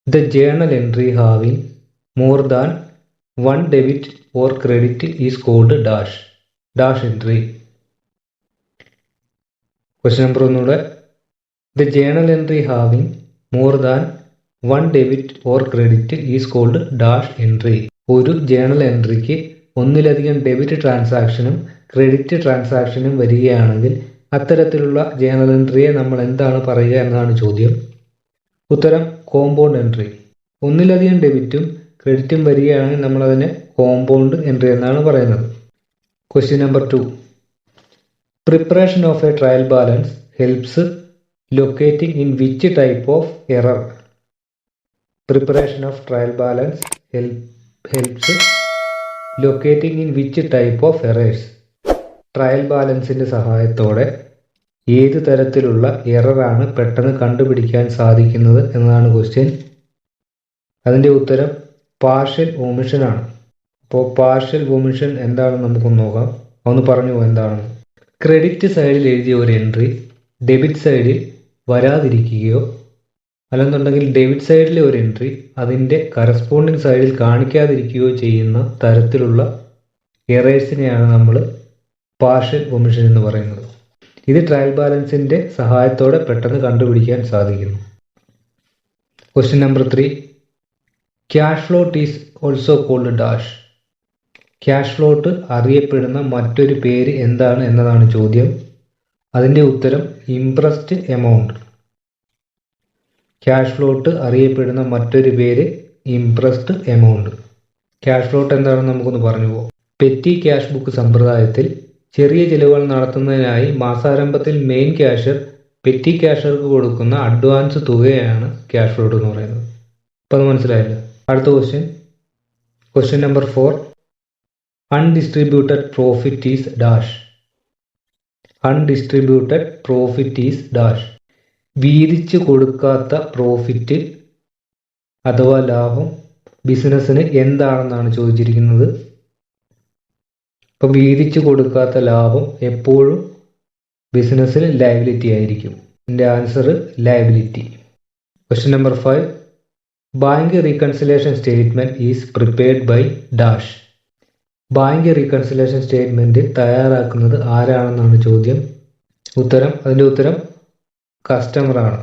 The journal entry having more than one debit or credit is called dash entry. Question number 1. The journal entry having more than one debit or credit is called dash entry. ഒരു journal എൻട്രിക്ക് ഒന്നിലധികം debit ട്രാൻസാക്ഷനും credit ട്രാൻസാക്ഷനും വരികയാണെങ്കിൽ അത്തരത്തിലുള്ള journal എൻട്രിയെ നമ്മൾ എന്താണ് പറയുക എന്നതാണ് ചോദ്യം. ഉത്തരം കോമ്പൗണ്ട് എൻട്രി. ഒന്നിലധികം ഡെബിറ്റും ക്രെഡിറ്റും വരികയാണെങ്കിൽ നമ്മൾ അതിനെ കോമ്പൗണ്ട് എൻട്രി എന്നാണ് പറയുന്നത്. Question number 2. Preparation of a trial balance helps locating in which type of error. Preparation of trial balance helps locating in which type of errors. Trial ബാലൻസിൻ്റെ സഹായത്തോടെ ഏത് തരത്തിലുള്ള എററാണ് പെട്ടെന്ന് കണ്ടുപിടിക്കാൻ സാധിക്കുന്നത് എന്നതാണ് ക്വസ്റ്റ്യൻ. അതിൻ്റെ ഉത്തരം പാർഷ്യൽ ഒമിഷൻ ആണ്. അപ്പോൾ പാർഷ്യൽ ഒമിഷൻ എന്താണെന്ന് നമുക്കൊന്ന് നോക്കാം. ഒന്ന് പറഞ്ഞു എന്താണെന്ന്. ക്രെഡിറ്റ് സൈഡിൽ എഴുതിയ ഒരു എൻട്രി ഡെബിറ്റ് സൈഡിൽ വരാതിരിക്കുകയോ അല്ലെന്നുണ്ടെങ്കിൽ ഡെബിറ്റ് സൈഡിലെ ഒരു എൻട്രി അതിൻ്റെ കറസ്പോണ്ടിങ് സൈഡിൽ കാണിക്കാതിരിക്കുകയോ ചെയ്യുന്ന തരത്തിലുള്ള എറേഴ്സിനെയാണ് നമ്മൾ പാർഷ്യൽ ഒമിഷൻ എന്ന് പറയുന്നത്. ഇത് ട്രയൽ ബാലൻസിൻ്റെ സഹായത്തോടെ പെട്ടെന്ന് കണ്ടുപിടിക്കാൻ സാധിക്കുന്നു. Question number 3. Cash float is also called dash. Cash float അറിയപ്പെടുന്ന മറ്റൊരു പേര് എന്താണ് എന്നതാണ് ചോദ്യം. അതിൻ്റെ ഉത്തരം ഇംപ്രസ്ഡ് എമൗണ്ട്. ക്യാഷ് ഫ്ലോട്ട് അറിയപ്പെടുന്ന മറ്റൊരു പേര് ഇംപ്രസ്ഡ് എമൗണ്ട്. ക്യാഷ് ഫ്ലോട്ട് എന്താണെന്ന് നമുക്കൊന്ന് പറഞ്ഞു പോകാം. പെറ്റി ക്യാഷ് ബുക്ക് സമ്പ്രദായത്തിൽ ചെറിയ ചിലവുകൾ നടത്തുന്നതിനായി മാസാരംഭത്തിൽ മെയിൻ ക്യാഷ്യർ പെറ്റി ക്യാഷ്യർക്ക് കൊടുക്കുന്ന അഡ്വാൻസ് തുകയാണ് ക്യാഷ് ഫ്ലോട്ട് എന്ന് പറയുന്നത്. അപ്പോൾ അത് മനസ്സിലായല്ലോ. അടുത്ത question number 4. Undistributed profit is dash. Undistributed profit is dash. വീതിച്ചു കൊടുക്കാത്ത പ്രോഫിറ്റ് അഥവാ ലാഭം ബിസിനസ്സിന് എന്താണെന്നാണ് ചോദിച്ചിരിക്കുന്നത്. അപ്പം വീതിച്ചു കൊടുക്കാത്ത ലാഭം എപ്പോഴും ബിസിനസ്സിന് ലയബിലിറ്റി ആയിരിക്കും. ഇതിൻ്റെ answer liability. Question number 5. Bank reconciliation statement is prepared by dash. Bank reconciliation statement തയ്യാറാക്കുന്നത് ആരാണെന്നാണ് ചോദ്യം. അതിൻ്റെ ഉത്തരം കസ്റ്റമറാണ്.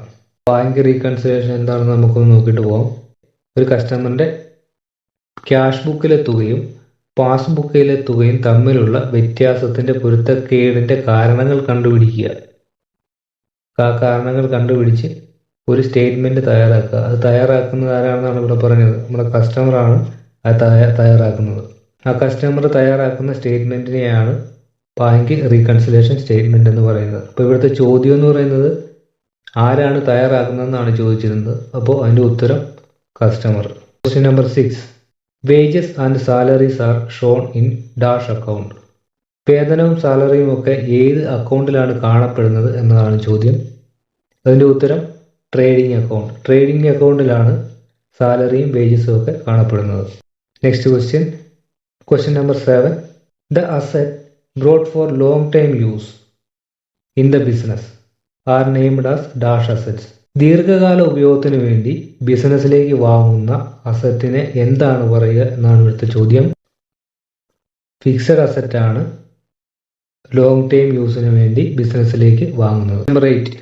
ബാങ്ക് റീകൺസിലേഷൻ എന്താണെന്ന് നമുക്കൊന്ന് നോക്കിയിട്ട് പോകാം. ഒരു കസ്റ്റമറിൻ്റെ ക്യാഷ് ബുക്കിലെ തുകയും പാസ്ബുക്കിലെ തുകയും തമ്മിലുള്ള വ്യത്യാസത്തിൻ്റെ പൊരുത്തക്കേടിൻ്റെ കാരണങ്ങൾ കണ്ടുപിടിക്കുക. ആ കാരണങ്ങൾ കണ്ടുപിടിച്ച് ഒരു സ്റ്റേറ്റ്മെൻറ്റ് തയ്യാറാക്കുക. അത് തയ്യാറാക്കുന്നത് ആരാണെന്നാണ് ഇവിടെ പറഞ്ഞത്. നമ്മുടെ കസ്റ്റമറാണ് അത് തയ്യാറാക്കുന്നത്. ആ കസ്റ്റമർ തയ്യാറാക്കുന്ന സ്റ്റേറ്റ്മെൻറ്റിനെയാണ് ബാങ്ക് റീകൺസിലേഷൻ സ്റ്റേറ്റ്മെൻറ്റ് എന്ന് പറയുന്നത്. അപ്പോൾ ഇവിടുത്തെ ചോദ്യം എന്ന് പറയുന്നത് ആരാണ് തയ്യാറാക്കുന്നതെന്നാണ് ചോദിച്ചിരുന്നത്. അപ്പോൾ അതിൻ്റെ ഉത്തരം customer. Question number 6. Wages and salaries are shown in dash account. വേതനവും സാലറിയും ഒക്കെ ഏത് അക്കൗണ്ടിലാണ് കാണപ്പെടുന്നത് എന്നതാണ് ചോദ്യം. അതിൻ്റെ ഉത്തരം ട്രേഡിംഗ് അക്കൗണ്ട്. ട്രേഡിംഗ് അക്കൗണ്ടിലാണ് സാലറിയും വേജസും ഒക്കെ കാണപ്പെടുന്നത്. Next question number 7. The asset brought for long time use in the business R named as dash assets. ദീർഘകാല ഉപയോഗത്തിന് വേണ്ടി ബിസിനസ്സിലേക്ക് വാങ്ങുന്ന അസറ്റിനെ എന്താണ് പറയുക എന്നാണ് ഇവിടുത്തെ ചോദ്യം. ഫിക്സഡ് അസറ്റ് ആണ് ലോങ് ടൈം യൂസിന് വേണ്ടി ബിസിനസ്സിലേക്ക് വാങ്ങുന്നത്. Number 8.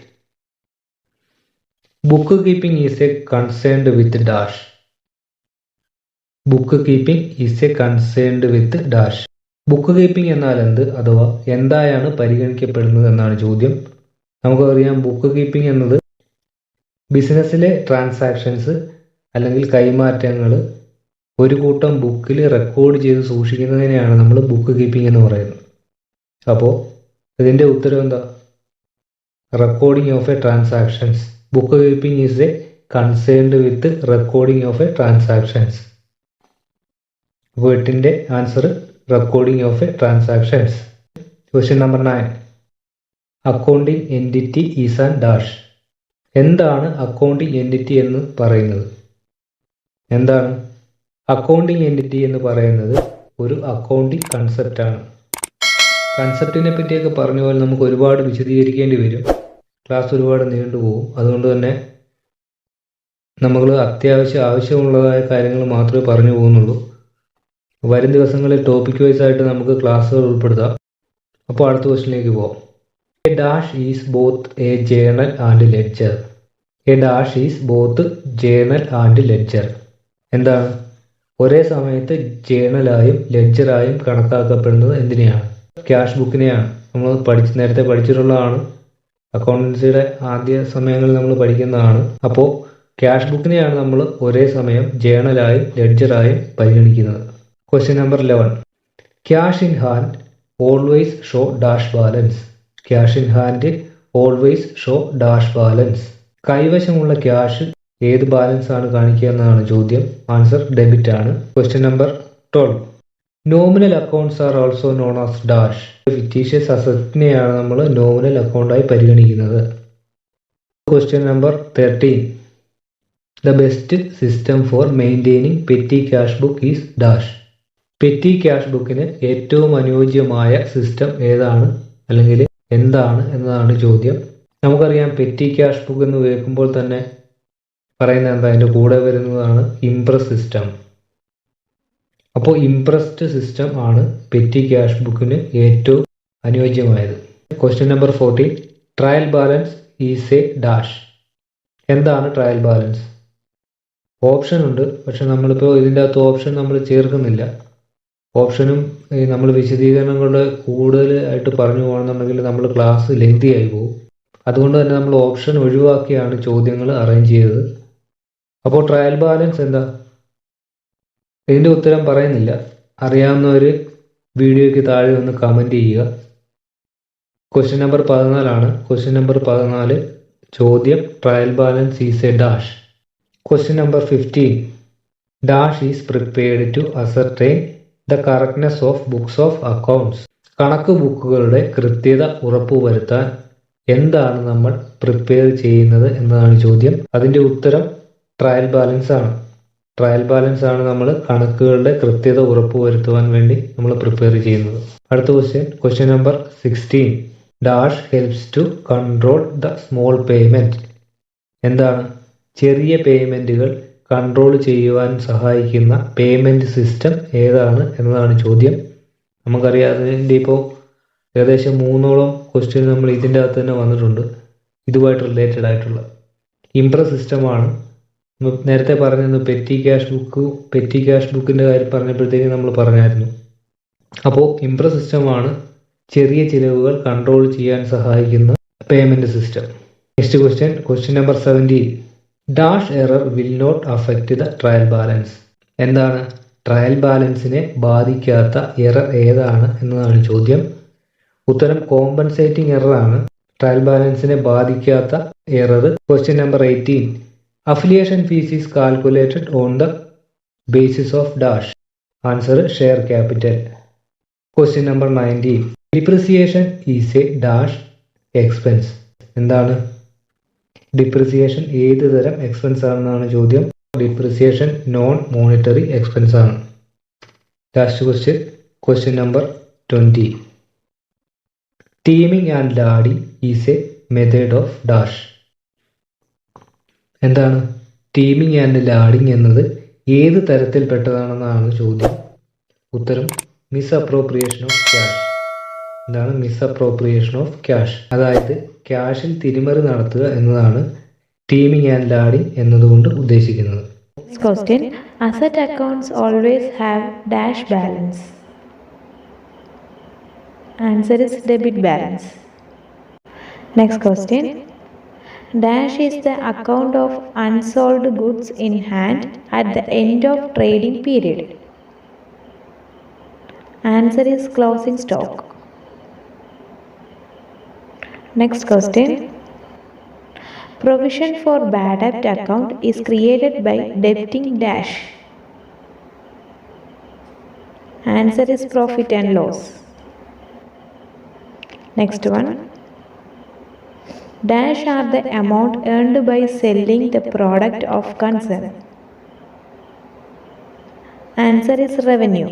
Book keeping is a concerned with dash. Book keeping is a concerned with dash. Book keeping എന്നാൽ എന്ത് അഥവാ എന്തായാണ് പരിഗണിക്കപ്പെടുന്നത് എന്നാണ് ചോദ്യം. നമുക്കറിയാം ബുക്ക് കീപ്പിംഗ് എന്നത് ബിസിനസ്സിലെ ട്രാൻസാക്ഷൻസ് അല്ലെങ്കിൽ കൈമാറ്റങ്ങൾ ഒരു കൂട്ടം ബുക്കിൽ റെക്കോർഡ് ചെയ്ത് സൂക്ഷിക്കുന്നതിനെയാണ് നമ്മൾ ബുക്ക് കീപ്പിംഗ് എന്ന് പറയുന്നത്. അപ്പോൾ ഇതിൻ്റെ ഉത്തരം എന്താ? Recording of a transactions. Book keeping is a concerned with recording of a transactions. അപ്പോൾ 8ന്റെ answer recording of a transactions. Question number 9. Accounting entity is an dash. എന്താണ് അക്കൗണ്ടിംഗ് എൻറ്റിറ്റി എന്ന് പറയുന്നത്? എന്താണ് അക്കൗണ്ടിംഗ് എൻറ്റിറ്റി എന്ന് പറയുന്നത്? ഒരു അക്കൗണ്ടിംഗ് കൺസെപ്റ്റാണ്. കൺസെപ്റ്റിനെ പറ്റിയൊക്കെ പറഞ്ഞ പോലെ നമുക്ക് ഒരുപാട് വിശദീകരിക്കേണ്ടി വരും. ക്ലാസ് ഒരുപാട് നീണ്ടുപോകും. അതുകൊണ്ട് തന്നെ നമ്മൾ ആവശ്യമുള്ളതായ കാര്യങ്ങൾ മാത്രമേ പറഞ്ഞു പോകുന്നുള്ളൂ. വരും ദിവസങ്ങളിൽ ടോപ്പിക് വൈസ് ആയിട്ട് നമുക്ക് ക്ലാസ്സുകൾ ഉൾപ്പെടുത്താം. അപ്പോൾ അടുത്ത ക്വസ്റ്റിനിലേക്ക് പോകാം. A dash is both A journal and ledger. A dash is both journal and ledger. എന്താണ്? ഒരേ സമയത്ത് ജേണലായും ലെഡ്ജറായും കണക്കാക്കപ്പെടുന്നത് എന്തിനെയാണ്? ക്യാഷ് ബുക്കിനെയാണ്. നമ്മൾ നേരത്തെ പഠിച്ചിട്ടുള്ളതാണ്. അക്കൗണ്ടൻസിയുടെ ആദ്യ സമയങ്ങളിൽ നമ്മൾ പഠിക്കുന്നതാണ്. അപ്പോൾ ക്യാഷ് ബുക്കിനെയാണ് നമ്മൾ ഒരേ സമയം ജേണലായും ലെഡ്ജറായും പരിഗണിക്കുന്നത്. Question number 11. Cash in hand always show dash balance. Cash in hand always show dash balance. കൈവശമുള്ള ക്യാഷ് ഏത് ബാലൻസ് ആണ് കാണിക്കുക എന്നതാണ് ചോദ്യം. ആൻസർ ഡെബിറ്റ് ആണ്. Question number 12. Nominal accounts are also known as dash. Fictitious അസറ്റിനെയാണ് നമ്മൾ നോമിനൽ അക്കൗണ്ടായി പരിഗണിക്കുന്നത്. Question number 13. The best system for maintaining petty cash book is dash. Petty cash ബുക്കിന് ഏറ്റവും അനുയോജ്യമായ സിസ്റ്റം ഏതാണ് അല്ലെങ്കിൽ എന്താണ് എന്നതാണ് ചോദ്യം. നമുക്കറിയാം പെറ്റി ക്യാഷ് ബുക്ക് എന്ന് കേൾക്കുമ്പോൾ തന്നെ പറയുന്നത് എന്താ? അതിൻ്റെ കൂടെ വരുന്നതാണ് ഇംപ്രസ് സിസ്റ്റം. അപ്പോൾ ഇംപ്രസ്ഡ് സിസ്റ്റം ആണ് പെറ്റി ക്യാഷ് ബുക്കിന് ഏറ്റവും അനുയോജ്യമായത്. Question number 14. Trial balance is a dash. എന്താണ് ട്രയൽ ബാലൻസ്? ഓപ്ഷൻ ഉണ്ട്, പക്ഷെ നമ്മളിപ്പോൾ ഇതിൻ്റെ അകത്ത് ഓപ്ഷൻ നമ്മൾ ചേർക്കുന്നില്ല. ഓപ്ഷനും നമ്മൾ വിശദീകരണങ്ങളുടെ കൂടുതലായിട്ട് പറഞ്ഞു പോകണമെന്നുണ്ടെങ്കിൽ നമ്മൾ ക്ലാസ് ലെങ്തി ആയി പോകും. അതുകൊണ്ട് തന്നെ നമ്മൾ ഓപ്ഷൻ ഒഴിവാക്കിയാണ് ചോദ്യങ്ങൾ അറേഞ്ച് ചെയ്തത്. അപ്പോൾ ട്രയൽ ബാലൻസ് എന്താ? ഇതിൻ്റെ ഉത്തരം പറയുന്നില്ല. അറിയാവുന്നവർ വീഡിയോയ്ക്ക് താഴെ ഒന്ന് കമൻറ്റ് ചെയ്യുക. ക്വസ്റ്റ്യൻ നമ്പർ 14 ആണ്. ക്വസ്റ്റ്യൻ നമ്പർ 14 ചോദ്യം trial balance is a dash. Question number 15. Dash is prepared to ascertain the correctness of books of accounts. കണക്ക് ബുക്കുകളുടെ കൃത്യത ഉറപ്പുവരുത്താൻ എന്താണ് നമ്മൾ പ്രിപ്പയർ ചെയ്യുന്നത് എന്നതാണ് ചോദ്യം. അതിൻ്റെ ഉത്തരം ട്രയൽ ബാലൻസ് ആണ്. ട്രയൽ ബാലൻസ് ആണ് നമ്മൾ കണക്കുകളുടെ കൃത്യത ഉറപ്പുവരുത്തുവാൻ വേണ്ടി നമ്മൾ പ്രിപ്പയർ ചെയ്യുന്നത്. അടുത്ത question number 16. Dash helps to control the small payment. എന്താണ്? ചെറിയ പേയ്മെൻറ്റുകൾ കൺട്രോൾ ചെയ്യുവാൻ സഹായിക്കുന്ന പേയ്മെൻറ്റ് സിസ്റ്റം ഏതാണ് എന്നതാണ് ചോദ്യം. നമുക്കറിയാം അതിൻ്റെ ഇപ്പോൾ ഏകദേശം 3ഓളം ക്വസ്റ്റ്യൻ നമ്മൾ ഇതിൻ്റെ അകത്ത് തന്നെ വന്നിട്ടുണ്ട് ഇതുമായിട്ട് റിലേറ്റഡ് ആയിട്ടുള്ള. ഇംപ്രസ് സിസ്റ്റമാണ്. നേരത്തെ പറഞ്ഞിരുന്നു പെറ്റി ക്യാഷ് ബുക്കിൻ്റെ കാര്യം പറഞ്ഞപ്പോഴത്തേക്ക് നമ്മൾ പറഞ്ഞായിരുന്നു. അപ്പോൾ ഇംപ്രസ് സിസ്റ്റമാണ് ചെറിയ ചിലവുകൾ കൺട്രോൾ ചെയ്യാൻ സഹായിക്കുന്ന payment system. Next question number 17. Dash error will not affect the trial balance. എന്താണ്? ട്രയൽ ബാലൻസിനെ ബാധിക്കാത്ത എറർ ഏതാണ് എന്നതാണ് ചോദ്യം. ഉത്തരം കോമ്പൻസേറ്റിംഗ് എറർ ആണ്. ട്രയൽ ബാലൻസിനെ ബാധിക്കാത്ത error. Question number 18. Affiliation fees is calculated on the basis of dash. Answer share capital. Question number 19. Depreciation is a dash expense. എന്താണ്? ഡിപ്രിസിയേഷൻ ഏത് തരം എക്സ്പെൻസ് ആണെന്നാണ് ചോദ്യം. ഡിപ്രിസിയേഷൻ നോൺ മോണിറ്ററി എക്സ്പെൻസ് ആണ്. Last question number 20. Teaming and lading is A method of dash. എന്താണ്? Teaming and lading എന്നത് ഏത് തരത്തിൽപ്പെട്ടതാണെന്നാണ് ചോദ്യം. ഉത്തരം മിസ്അപ്രോപ്രിയേഷൻ ഓഫ് ക്യാഷ്. എന്താണ് മിസ്അപ്രോപ്രിയേഷൻ ഓഫ് ക്യാഷ്? അതായത് ക്യാഷിൽ തിരിമറി നടത്തുക എന്നതാണ് ടീമിംഗ് ആൻഡ് ലാഡിംഗ് എന്നതുകൊണ്ട് ഉദ്ദേശിക്കുന്നത്. Question. Asset accounts always have dash balance. Answer is debit balance. Next question. Dash is the account of unsold goods in hand at the end of trading period. Answer is closing stock. Next question. Provision for bad debt account is created by debiting dash. Answer is profit and loss. Next one. Dash are the amount earned by selling the product of concern. Answer is revenue.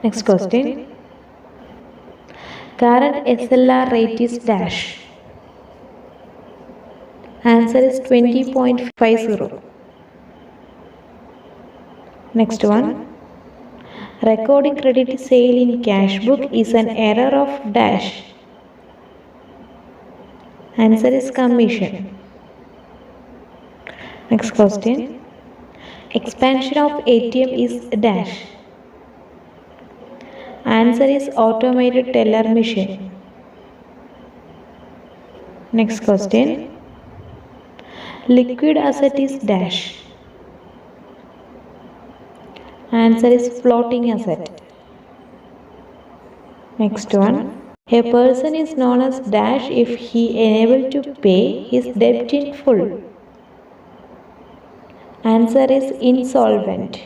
Next question. Current SLR rate is dash. Answer is 20.50. Next one. Recording credit sale in cash book is an error of dash. Answer is commission. Next question. Expansion of ATM is dash. Answer is automated teller machine. Next question. Liquid asset is dash. Answer is floating asset. Next one. A person is known as dash if he enabled to pay his debt in full. Answer is insolvent.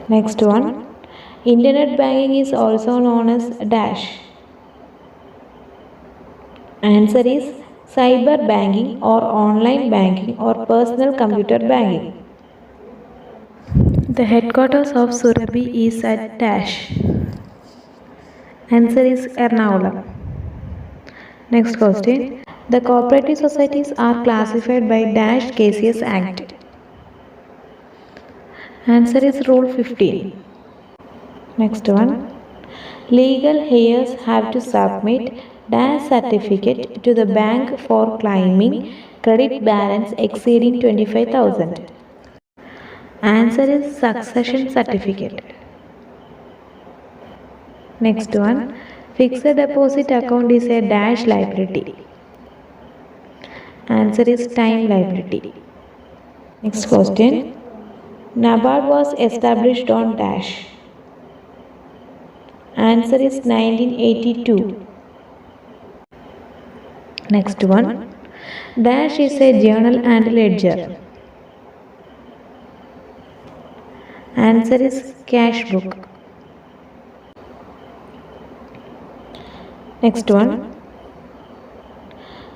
Next one. Internet banking is also known as dash. Answer is cyber banking or online banking or personal computer banking. The headquarters of Surabhi is at dash. Answer is Ernakulam. Next question. The cooperative societies are classified by dash KCS Act. Answer is Rule 15. Next one. Legal heirs have to submit dash certificate to the bank for claiming credit balance exceeding 25,000. Answer is succession certificate. Next one. Fixed deposit account is a dash liability. Answer is time liability. Next question. NABARD was established on dash. Answer is 1982. Next one. Dash is a journal and ledger. Answer is cash book. Next one.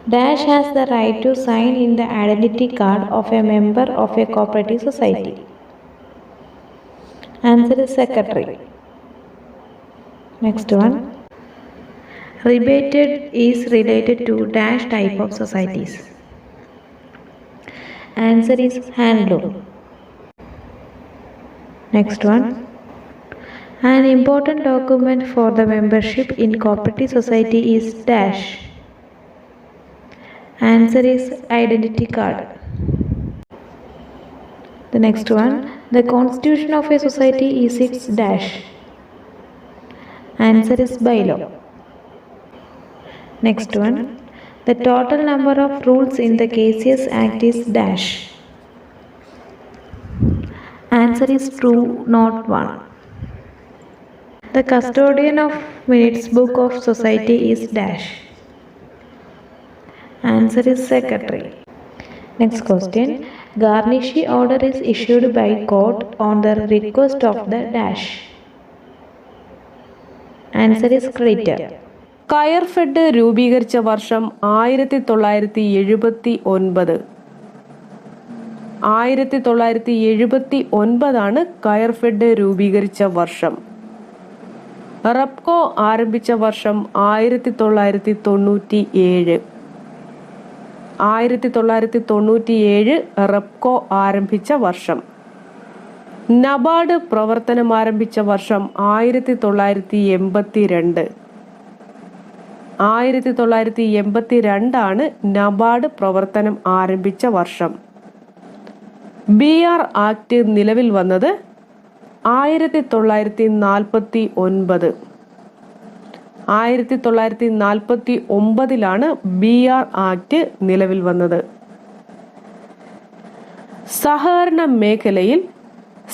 Dash has the right to sign in the identity card of a member of a cooperative society. Answer is secretary. Next one. Rebated is related to dash type of societies. Answer is handloom. Next one. An important document for the membership in cooperative society is dash. Answer is identity card. The next one. The constitution of a society is its dash. Answer is bylaw. Next one. The total number of rules in the KCS Act is dash. Answer is true, not one. The custodian of minutes book of society is dash. Answer is secretary. Next question. Garnishee order is issued by court on the request of the dash. Answer is creditor. Coirfed രൂപീകരിച്ച വർഷം 1979. 1979 കയർഫെഡ് രൂപീകരിച്ച വർഷം. റെപ്കോ ആരംഭിച്ച വർഷം 1997. 1997 റെപ്കോ ആരംഭിച്ച വർഷം. NABARD പ്രവർത്തനം ആരംഭിച്ച വർഷം 1982. 1982 നബാർഡ് പ്രവർത്തനം ആരംഭിച്ച വർഷം. BR ആക്ട് നിലവിൽ വന്നത് 1949. 1949 BR ആക്ട് നിലവിൽ വന്നത്. സഹകരണ മേഖലയിൽ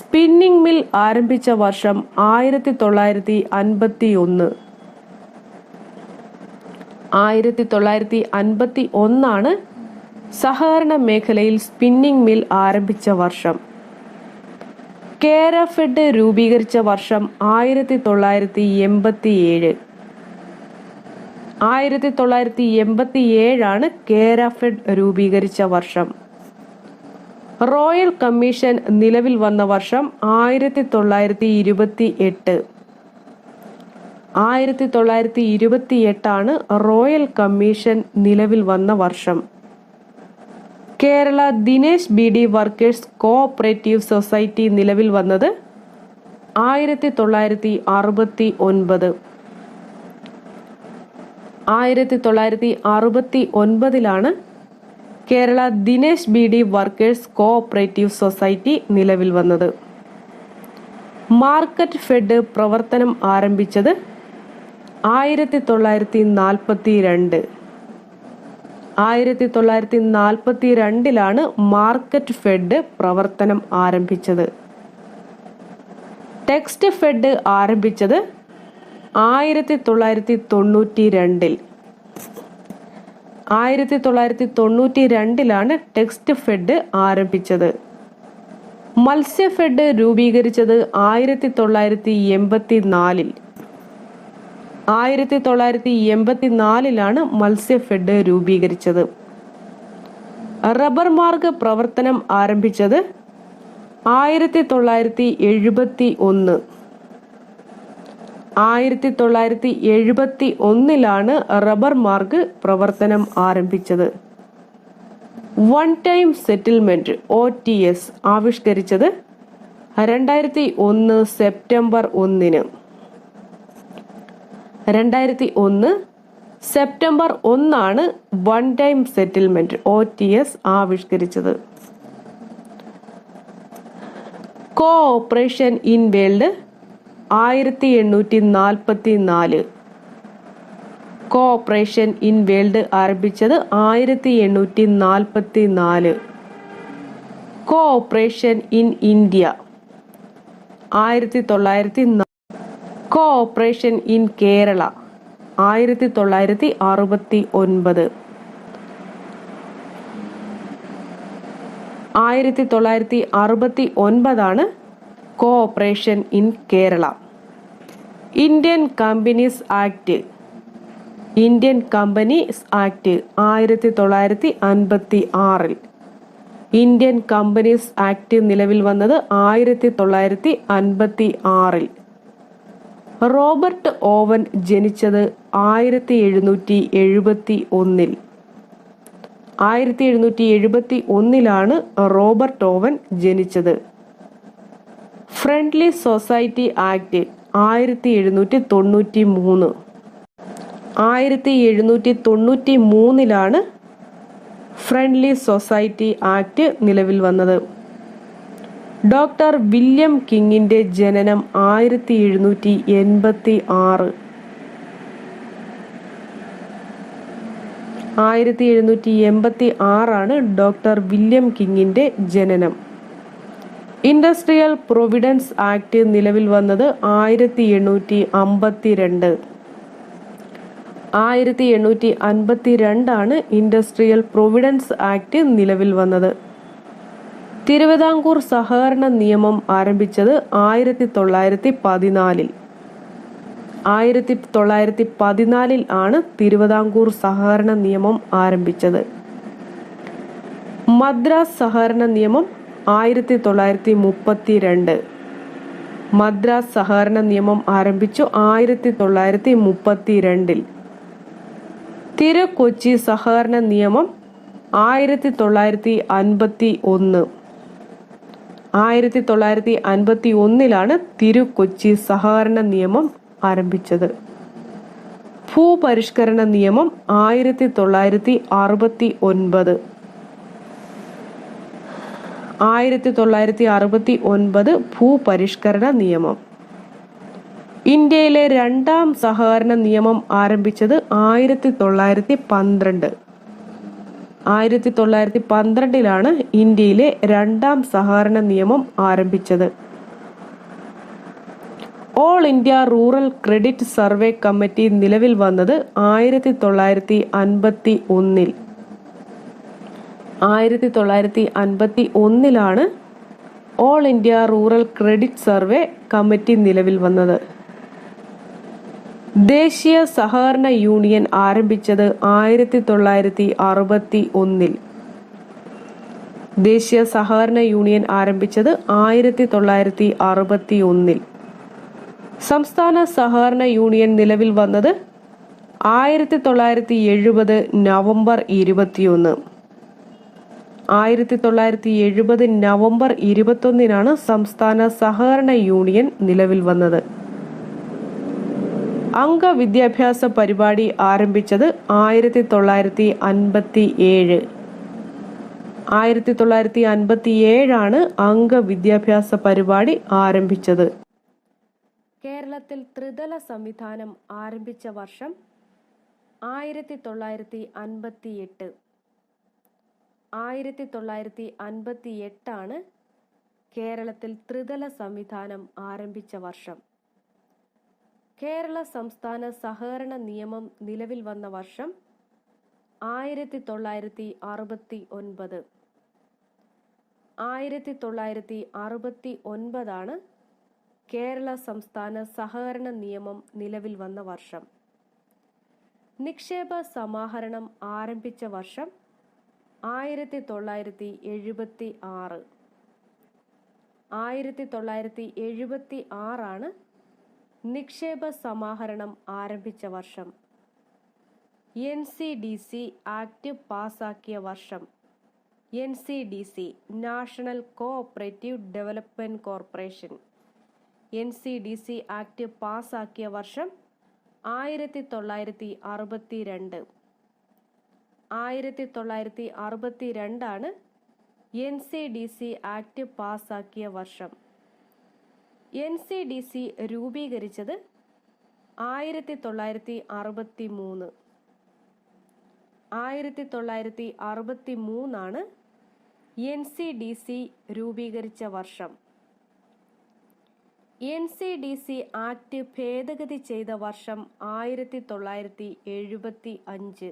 സ്പിന്നിംഗ് മിൽ ആരംഭിച്ച വർഷം 1951. 1951 സഹകരണ മേഖലയിൽ സ്പിന്നിംഗ് മിൽ ആരംഭിച്ച വർഷം. കേരഫെഡ് രൂപീകരിച്ച വർഷം 1987. 1987 കേരഫെഡ് രൂപീകരിച്ച വർഷം. റോയൽ കമ്മീഷൻ നിലവിൽ വന്ന വർഷം 1928. 1928 റോയൽ കമ്മീഷൻ നിലവിൽ വന്ന വർഷം. Kerala Dinesh Beedi workers cooperative society നിലവിൽ വന്നത് 1969. 1969 Kerala Dinesh Beedi workers cooperative society നിലവിൽ വന്നത്. മാർക്കറ്റ് ഫെഡ് പ്രവർത്തനം ആരംഭിച്ചത് 1942. 1942 മാർക്കറ്റ് ഫെഡ് പ്രവർത്തനം ആരംഭിച്ചത്. ടെക്സ്റ്റ് ഫെഡ് ആരംഭിച്ചത് 1992. 1992 ടെക്സ്റ്റ് ഫെഡ് ആരംഭിച്ചത്. മത്സ്യഫെഡ് രൂപീകരിച്ചത് 1984. 1984 മത്സ്യഫെഡ് രൂപീകരിച്ചത്. റബ്ബർ മാർഗ് പ്രവർത്തനം ആരംഭിച്ചത് 1971. 1971 റബ്ബർ മാർഗ് പ്രവർത്തനം ആരംഭിച്ചത്. വൺ ടൈം സെറ്റിൽമെന്റ് OTS ആവിഷ്കരിച്ചത് 2001 September 1. 2001 September 1 one time settlement OTS ആവിഷ്കരിച്ചത്. Cooperation in world 1844. Cooperation in world ആരംഭിച്ചത് 1844. Cooperation in India 1904. Cooperation in Kerala 1969. 1969 cooperation in Kerala. Indian companies act 1956. Indian companies act നിലവിൽ വന്നത് 1956. Robert Owen ജനിച്ചത് 1771. 1771 Robert Owen ജനിച്ചത്. Friendly society act 1793. 1793 friendly society act നിലവിൽ വന്നത്. Doctor William കിങ്ങിന്റെ ജനനം 1786. 1786 doctor William കിങ്ങിന്റെ ജനനം. Industrial Providence act നിലവിൽ വന്നത് 1852. 1852 ഇൻഡസ്ട്രിയൽ പ്രൊവിഡൻസ് ആക്ട് നിലവിൽ വന്നത്. തിരുവിതാംകൂർ സഹകരണ നിയമം ആരംഭിച്ചത് 1914. 1914 തിരുവിതാംകൂർ സഹകരണ നിയമം ആരംഭിച്ചത്. മദ്രാസ് സഹകരണ നിയമം 1932. മദ്രാസ് സഹകരണ നിയമം ആരംഭിച്ചു 1932. തിരു-കൊച്ചി സഹകരണ നിയമം 1951. 1951 തിരു-കൊച്ചി സഹകരണ നിയമം ആരംഭിച്ചത്. ഭൂപരിഷ്കരണ നിയമം 1969. 1969 ഭൂപരിഷ്കരണ നിയമം. ഇന്ത്യയിലെ രണ്ടാം സഹകരണ നിയമം ആരംഭിച്ചത് 1912. 1912 ഇന്ത്യയിലെ രണ്ടാം സഹകരണ നിയമം ആരംഭിച്ചത്. All India rural credit survey committee നിലവിൽ വന്നത് 1951. 1951 all India rural credit survey committee നിലവിൽ വന്നത്. ദേശീയ സഹകരണ യൂണിയൻ ആരംഭിച്ചത് 1961. ദേശീയ സഹകരണ യൂണിയൻ ആരംഭിച്ചത് 1961. സംസ്ഥാന സഹകരണ യൂണിയൻ നിലവിൽ വന്നത് 1970 നവംബർ 21. 1970 നവംബർ 21 സംസ്ഥാന സഹകരണ യൂണിയൻ നിലവിൽ വന്നത്. അംഗവിദ്യാഭ്യാസ പരിപാടി ആരംഭിച്ചത് 1957. 1957 അംഗവിദ്യാഭ്യാസ പരിപാടി ആരംഭിച്ചത്. കേരളത്തിൽ ത്രിതല സംവിധാനം ആരംഭിച്ച വർഷം 1958. 1958 കേരളത്തിൽ ത്രിതല സംവിധാനം ആരംഭിച്ച വർഷം. കേരള സംസ്ഥാന സഹകരണ നിയമം നിലവിൽ വന്ന വർഷം 1969. 1969 കേരള സംസ്ഥാന സഹകരണ നിയമം നിലവിൽ വന്ന വർഷം. നിക്ഷേപ സമാഹരണം ആരംഭിച്ച വർഷം 1976. 1976 നിക്ഷേപ സമാഹരണം ആരംഭിച്ച വർഷം. NCDC ആക്ട് പാസാക്കിയ വർഷം. NCDC national cooperative development corporation. NCDC act പാസാക്കിയ വർഷം 1962. 1962 NCDC ആക്ട് പാസാക്കിയ വർഷം. NCDC രൂപീകരിച്ചത് 1963. 1963 NCDC രൂപീകരിച്ച വർഷം. NCDC ആക്ട് ഭേദഗതി ചെയ്ത വർഷം 1975.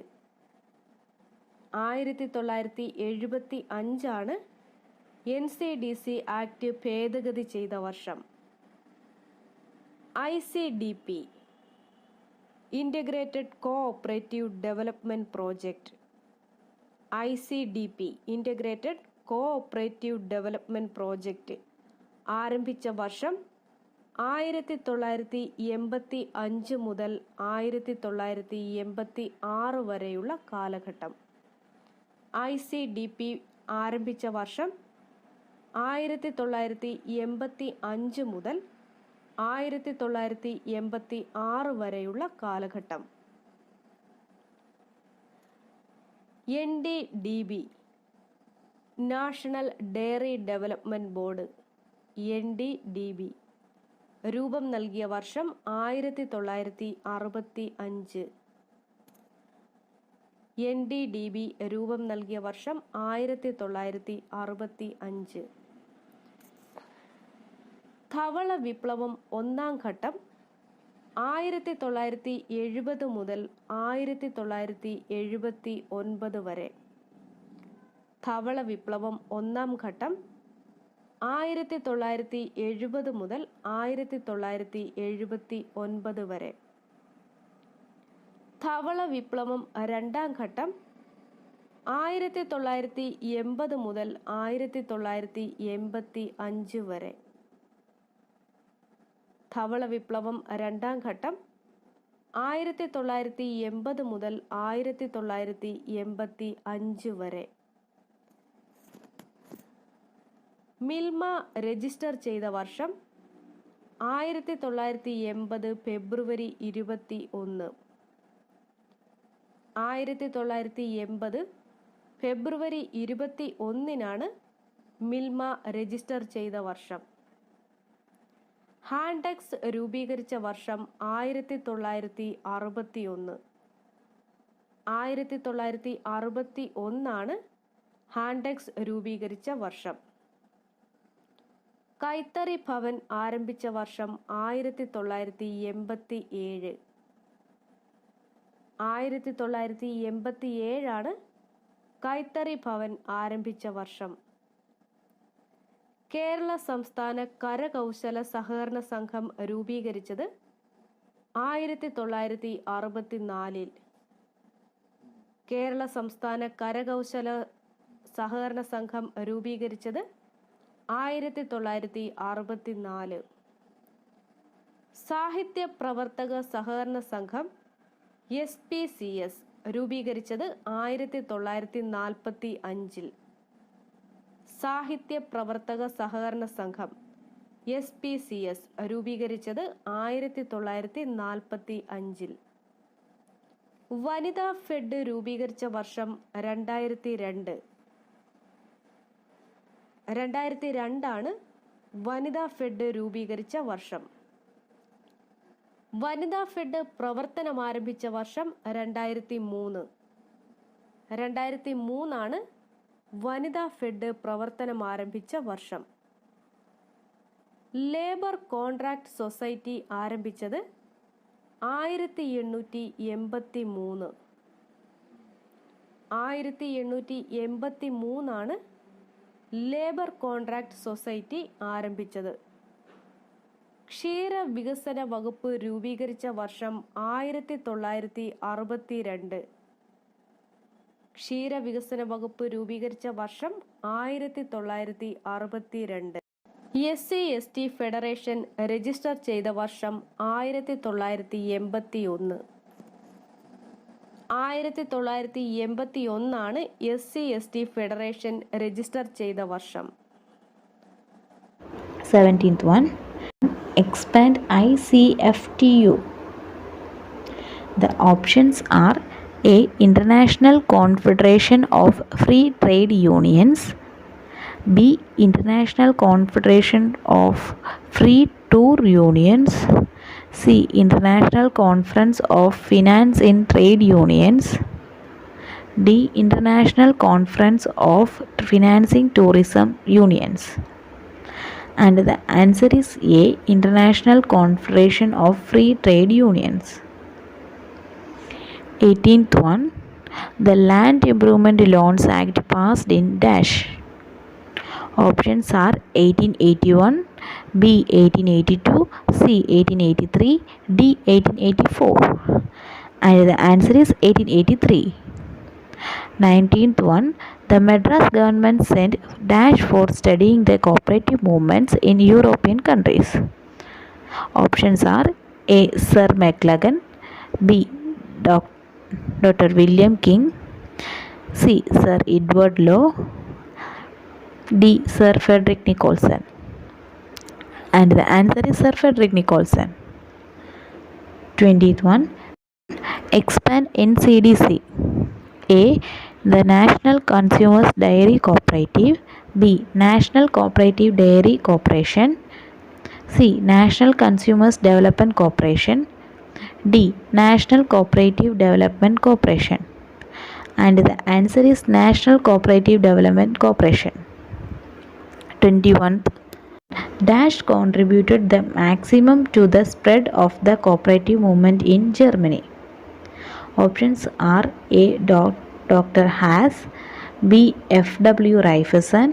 1975 NCDC ആക്ട് ഭേദഗതി ചെയ്ത വർഷം. ICDP integrated cooperative development project. ICDP integrated cooperative development project ആരംഭിച്ച വർഷം 1985 മുതൽ 1986 വരെയുള്ള കാലഘട്ടം. ICDP ആരംഭിച്ച വർഷം 1985 മുതൽ 1986 വരെയുള്ള കാലഘട്ടം. NDDB national dairy development board. NDDB രൂപം നൽകിയ വർഷം 1965. NDDB രൂപം നൽകിയ വർഷം 1965. ധവള വിപ്ലവം ഒന്നാം ഘട്ടം 1970 മുതൽ 1979 വരെ. ധവള വിപ്ലവം ഒന്നാം ഘട്ടം 1970 മുതൽ 1979 വരെ. ധവള വിപ്ലവം രണ്ടാം ഘട്ടം 1980 മുതൽ 1985 വരെ. ധവള വിപ്ലവം രണ്ടാം ഘട്ടം 1980 മുതൽ 1985 വരെ. മിൽമ രജിസ്റ്റർ ചെയ്ത വർഷം 1980 ഫെബ്രുവരി 21. 1980 ഫെബ്രുവരി 21 മിൽമ രജിസ്റ്റർ ചെയ്ത വർഷം. ഹാൻഡെക്സ് രൂപീകരിച്ച വർഷം 1961. 1961 ഹാൻഡെക്സ് രൂപീകരിച്ച വർഷം. കൈത്തറി ഭവൻ ആരംഭിച്ച വർഷം 1987. 1987 കൈത്തറി ഭവൻ ആരംഭിച്ച വർഷം. കേരള സംസ്ഥാന കരകൗശല സഹകരണ സംഘം രൂപീകരിച്ചത് 1964. കേരള സംസ്ഥാന കരകൗശല സഹകരണ സംഘം രൂപീകരിച്ചത് 1964. സാഹിത്യ പ്രവർത്തക സഹകരണ സംഘം SPCS രൂപീകരിച്ചത് 1945. സാഹിത്യ പ്രവർത്തക സഹകരണ സംഘം SPCS രൂപീകരിച്ചത് 1945. വനിതാ ഫെഡ് രൂപീകരിച്ച വർഷം 2002. 2002 വനിതാ ഫെഡ് രൂപീകരിച്ച വർഷം. വനിതാ ഫെഡ് പ്രവർത്തനം ആരംഭിച്ച വർഷം 2003. 2003 വനിതാ ഫെഡ് പ്രവർത്തനം ആരംഭിച്ച വർഷം. ലേബർ കോൺട്രാക്ട് സൊസൈറ്റി ആരംഭിച്ചത് 1883. 1883 ലേബർ കോൺട്രാക്ട് സൊസൈറ്റി ആരംഭിച്ചത്. ക്ഷീര വികസന വകുപ്പ് രൂപീകരിച്ച വർഷം 1962. ക്ഷീര വികസന വകുപ്പ് രൂപീകരിച്ച വർഷം 1962. SC/ST ഫെഡറേഷൻ രജിസ്റ്റർ ചെയ്ത വർഷം 1981. 1981 SC/ST ഫെഡറേഷൻ രജിസ്റ്റർ ചെയ്ത വർഷം. 17th one, expand ICFTU. The options are A. International Confederation of Free Trade Unions, B. International Confederation of Free Tour Unions, C. International Conference of Finance in Trade Unions, D. International Conference of Financing Tourism Unions. And the answer is A. International Confederation of Free Trade Unions. 18th one, the Land Improvement Loans Act passed in dash. Options are 1881, B 1882, C 1883, D 1884. And the answer is 1883. 19th one, the Madras government sent dash for studying the cooperative movements in European countries. Options are A. Sir McLagan, B. Dr. William King, C. Sir Edward Law, D. Sir Frederick Nicholson. And the answer is Sir Frederick Nicholson. 20th one, expand NCDC. A. The National Consumers Dairy Cooperative, B. National Cooperative Dairy Corporation, C. National Consumers Development Corporation, D. National Cooperative Development Corporation. And the answer is National Cooperative Development Corporation. 21st, dash contributed the maximum to the spread of the cooperative movement in Germany. Options are A. Dr. Haas, B. F.W. Raifeson,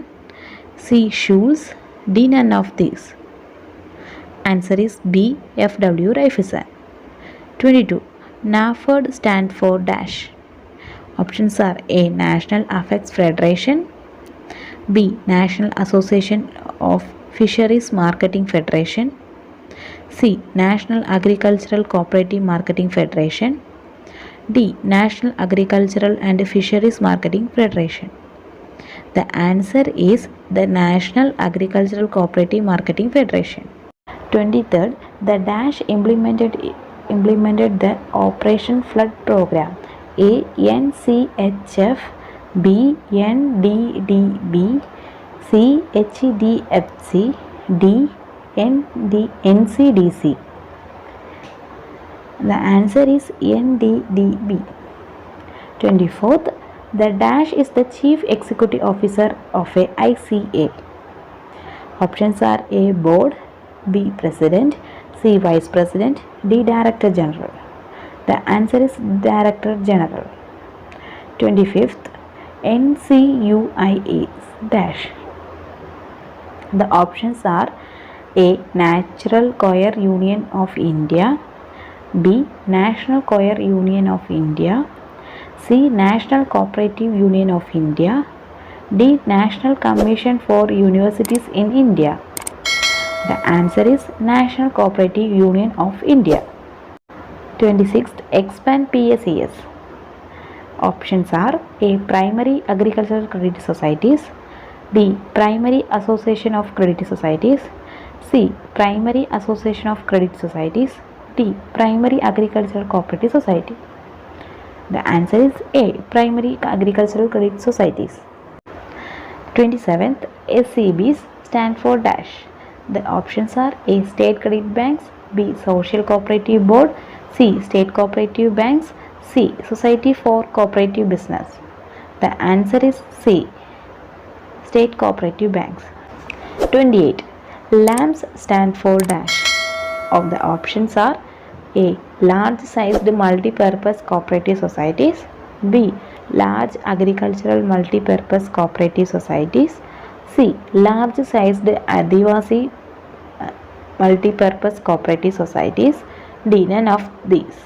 C. Schulz, D. None of these. Answer is B. F.W. Raifeson. 22. NAFED stand for dash. Options are A. National Affairs Federation, B. National Association of Fisheries Marketing Federation, C. National Agricultural Cooperative Marketing Federation, D. National Agricultural and Fisheries Marketing Federation. The answer is the National Agricultural Cooperative Marketing Federation. 23rd, the dash implemented the Operation Flood Program. A. NCHF, B. NDDB, C. HDFC, D. NCDC. The answer is NDDB. 24th, the dash is the Chief Executive Officer of a ICA. Options are A. Board, B. President, C. Vice President, D. Director General. The answer is Director General. 25th, NCUIA dash. The options are A. Natural Coir Union of India, B. National Coir Union of India, C. National Cooperative Union of India, D. National Commission for Universities in India. The answer is National Cooperative Union of India. 26th, expand PSES. Options are A. Primary Agricultural Credit Societies, B. Primary Association of Credit Societies, C. Primary Association of Credit Societies, D. Primary Agricultural Cooperative Society. The answer is A. Primary Agricultural Credit Societies. 27th, SCBs stand for dash. The options are A. State Credit Banks, B. Social Cooperative Board, C. State Cooperative Banks, C. Society for Cooperative Business. The answer is C. State Cooperative Banks. 28. LAMs stand for dash. Of the options are A. Large sized multi-purpose cooperative societies, B. Large agricultural multi-purpose cooperative societies, C. Large sized Adivasi multi-purpose cooperative societies, D. None of these.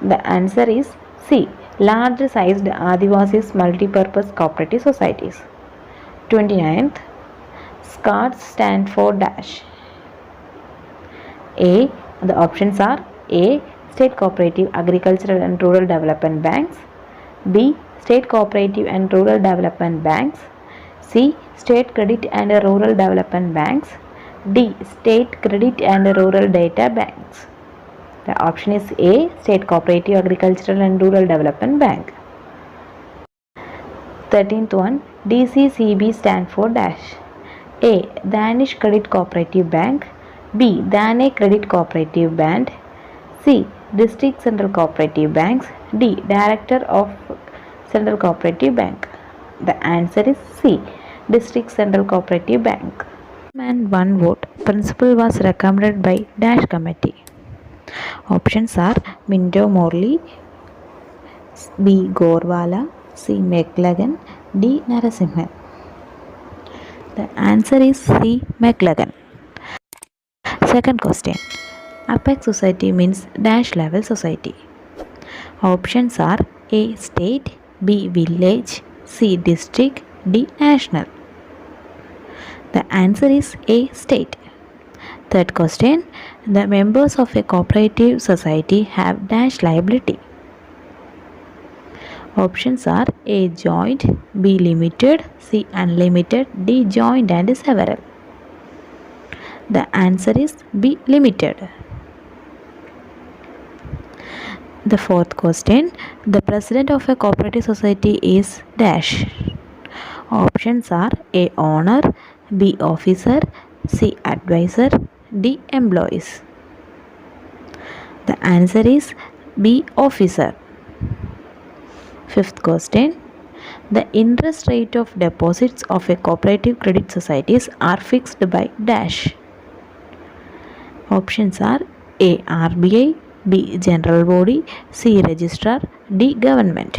The answer is C. Large sized Adivasis multi-purpose cooperative societies. 29th. SCARs stand for dash. A. The options are A. State Cooperative Agricultural and Rural Development Banks, B. State Cooperative and Rural Development Banks, C. State Credit and Rural Development Banks, D. State Credit and Rural Data Banks. The option is A. State Cooperative Agricultural and Rural Development Bank. 13th one, DCCB stand for dash. A. Danish Credit Cooperative Bank, B. Dane Credit Cooperative Bank, C. District Central Cooperative Banks, D. Director of Central Cooperative Bank. The answer is C. District Central Cooperative Bank. And one vote. Principal was recommended by dash committee. Options are Minto Morley, B. Gorwala, C. McLagan, D. Narasimhan. The answer is C. McLagan. Second question. Apex society means dash level society. Options are A. State, B. Village, C. District, D. National. The answer is A. State. Third question. The members of a cooperative society have dash liability. Options are A. Joint, B. Limited, C. Unlimited, D. Joint and several. The answer is B. Limited. The fourth question. The president of a cooperative society is dash. Options are A. Owner, B. Officer, C. Advisor, D. Employees. The answer is B. Officer. Fifth question. The interest rate of deposits of a cooperative credit societies are fixed by dash. Options are A. RBI, B. General Body, C. Registrar, D. Government.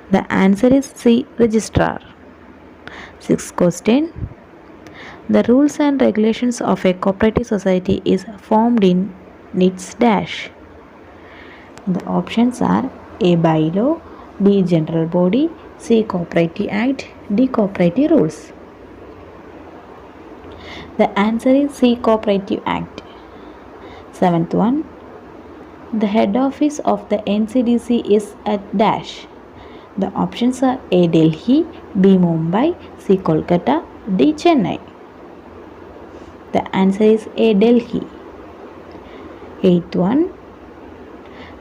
The answer is C. Registrar. Sixth question. The rules and regulations of a cooperative society is formed in its dash. The options are A. Bylaw, B. General Body, C. Cooperative Act, D. Cooperative Rules. The answer is C. Cooperative Act. Seventh one. The head office of the NCDC is at dash. The options are A. Delhi, B. Mumbai, C. Kolkata, D. Chennai. The answer is A. Delhi. Eighth one.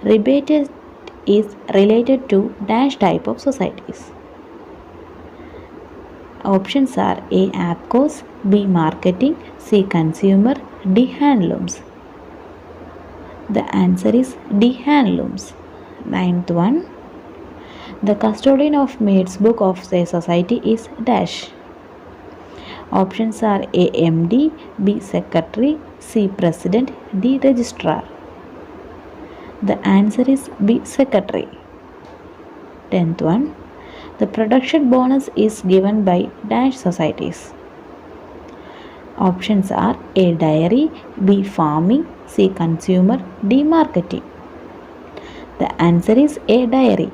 Rebate is related to dash type of societies. Options are A. APCOs, B. Marketing, C. Consumer, D. Handlooms. The answer is D. Handlooms. Ninth one. The custodian of maid's book of a society is dash. Options are A. MD, B. Secretary, C. President, D. Registrar. The answer is B. Secretary. 10th one. The production bonus is given by dash societies. Options are A. Dairy, B. Farming, C. Consumer, D. Marketing. The answer is A. Dairy.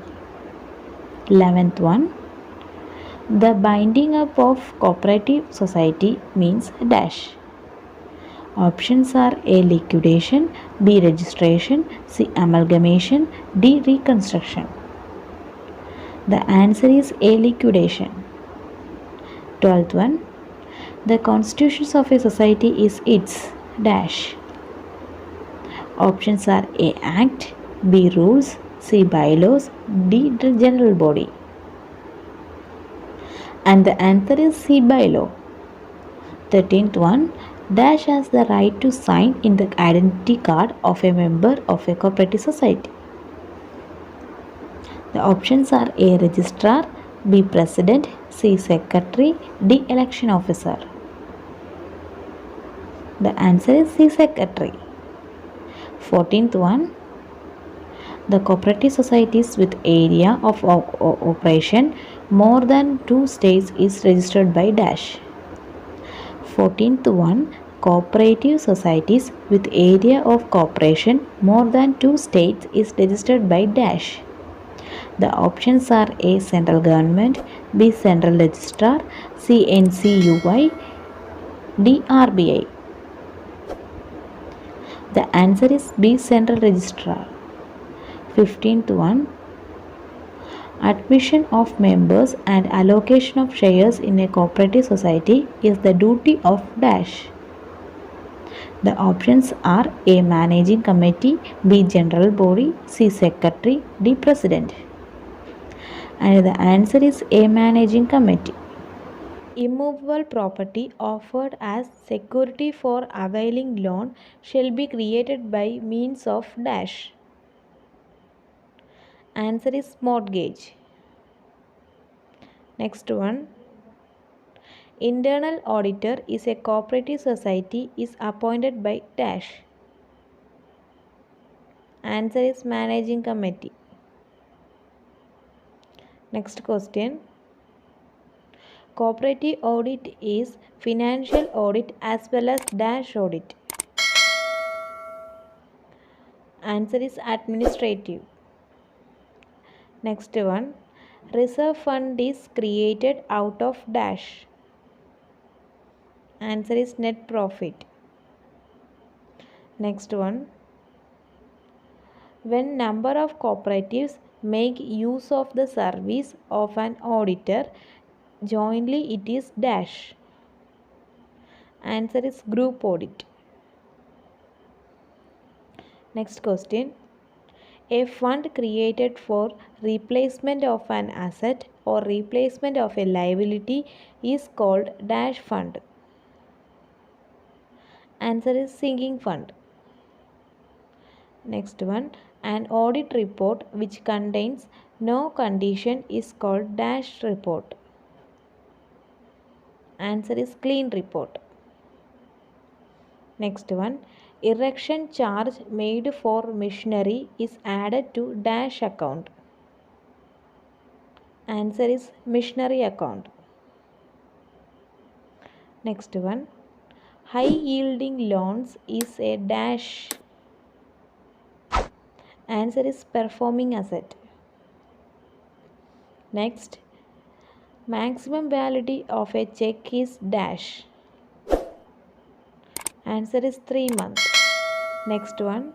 11th one. The binding up of cooperative society means dash. Options are A. Liquidation, B. Registration, C. Amalgamation, D. Reconstruction. The answer is A. Liquidation. 12th one. The constitutions of a society is its dash. Options are A. Act, B. Rules, C. Bylaws, D. General body. And the answer is C. Bylaw. 13th one. Dash has the right to sign in the identity card of a member of a cooperative society. The options are A. Registrar, B. President, C. Secretary, D. Election officer. The answer is C. Secretary. 14th one. The cooperative societies with area of operation more than 2 states is registered by dash. 14th one. Cooperative societies with area of cooperation more than 2 states is registered by dash. The options are A. Central government, B. Central registrar, C. NCUI, D. RBI. The answer is B. Central registrar. 15th one. Admission of members and allocation of shares in a cooperative society is the duty of dash. The options are A. Managing committee, B. General body, C. Secretary, D. President. And the answer is A. Managing committee. Immovable property offered as security for availing loan shall be created by means of dash. Answer is mortgage. Next one. Internal auditor is a cooperative society is appointed by dash. Answer is managing committee. Next question. Cooperative audit is financial audit as well as dash audit. Answer is administrative. Next one. Reserve fund is created out of dash. Answer is net profit. Next one. When number of cooperatives make use of the service of an auditor jointly, it is dash. Answer is group audit. Next question. A fund created for replacement of an asset or replacement of a liability is called dash fund. Answer is sinking fund. Next one. An audit report which contains no condition is called dash report. Answer is clean report. Next one. Erection charge made for machinery is added to dash account. Answer is machinery account. Next one. High yielding loans is a dash. Answer is performing asset. Next. Maximum validity of a check is dash. Answer is 3 months. Next one.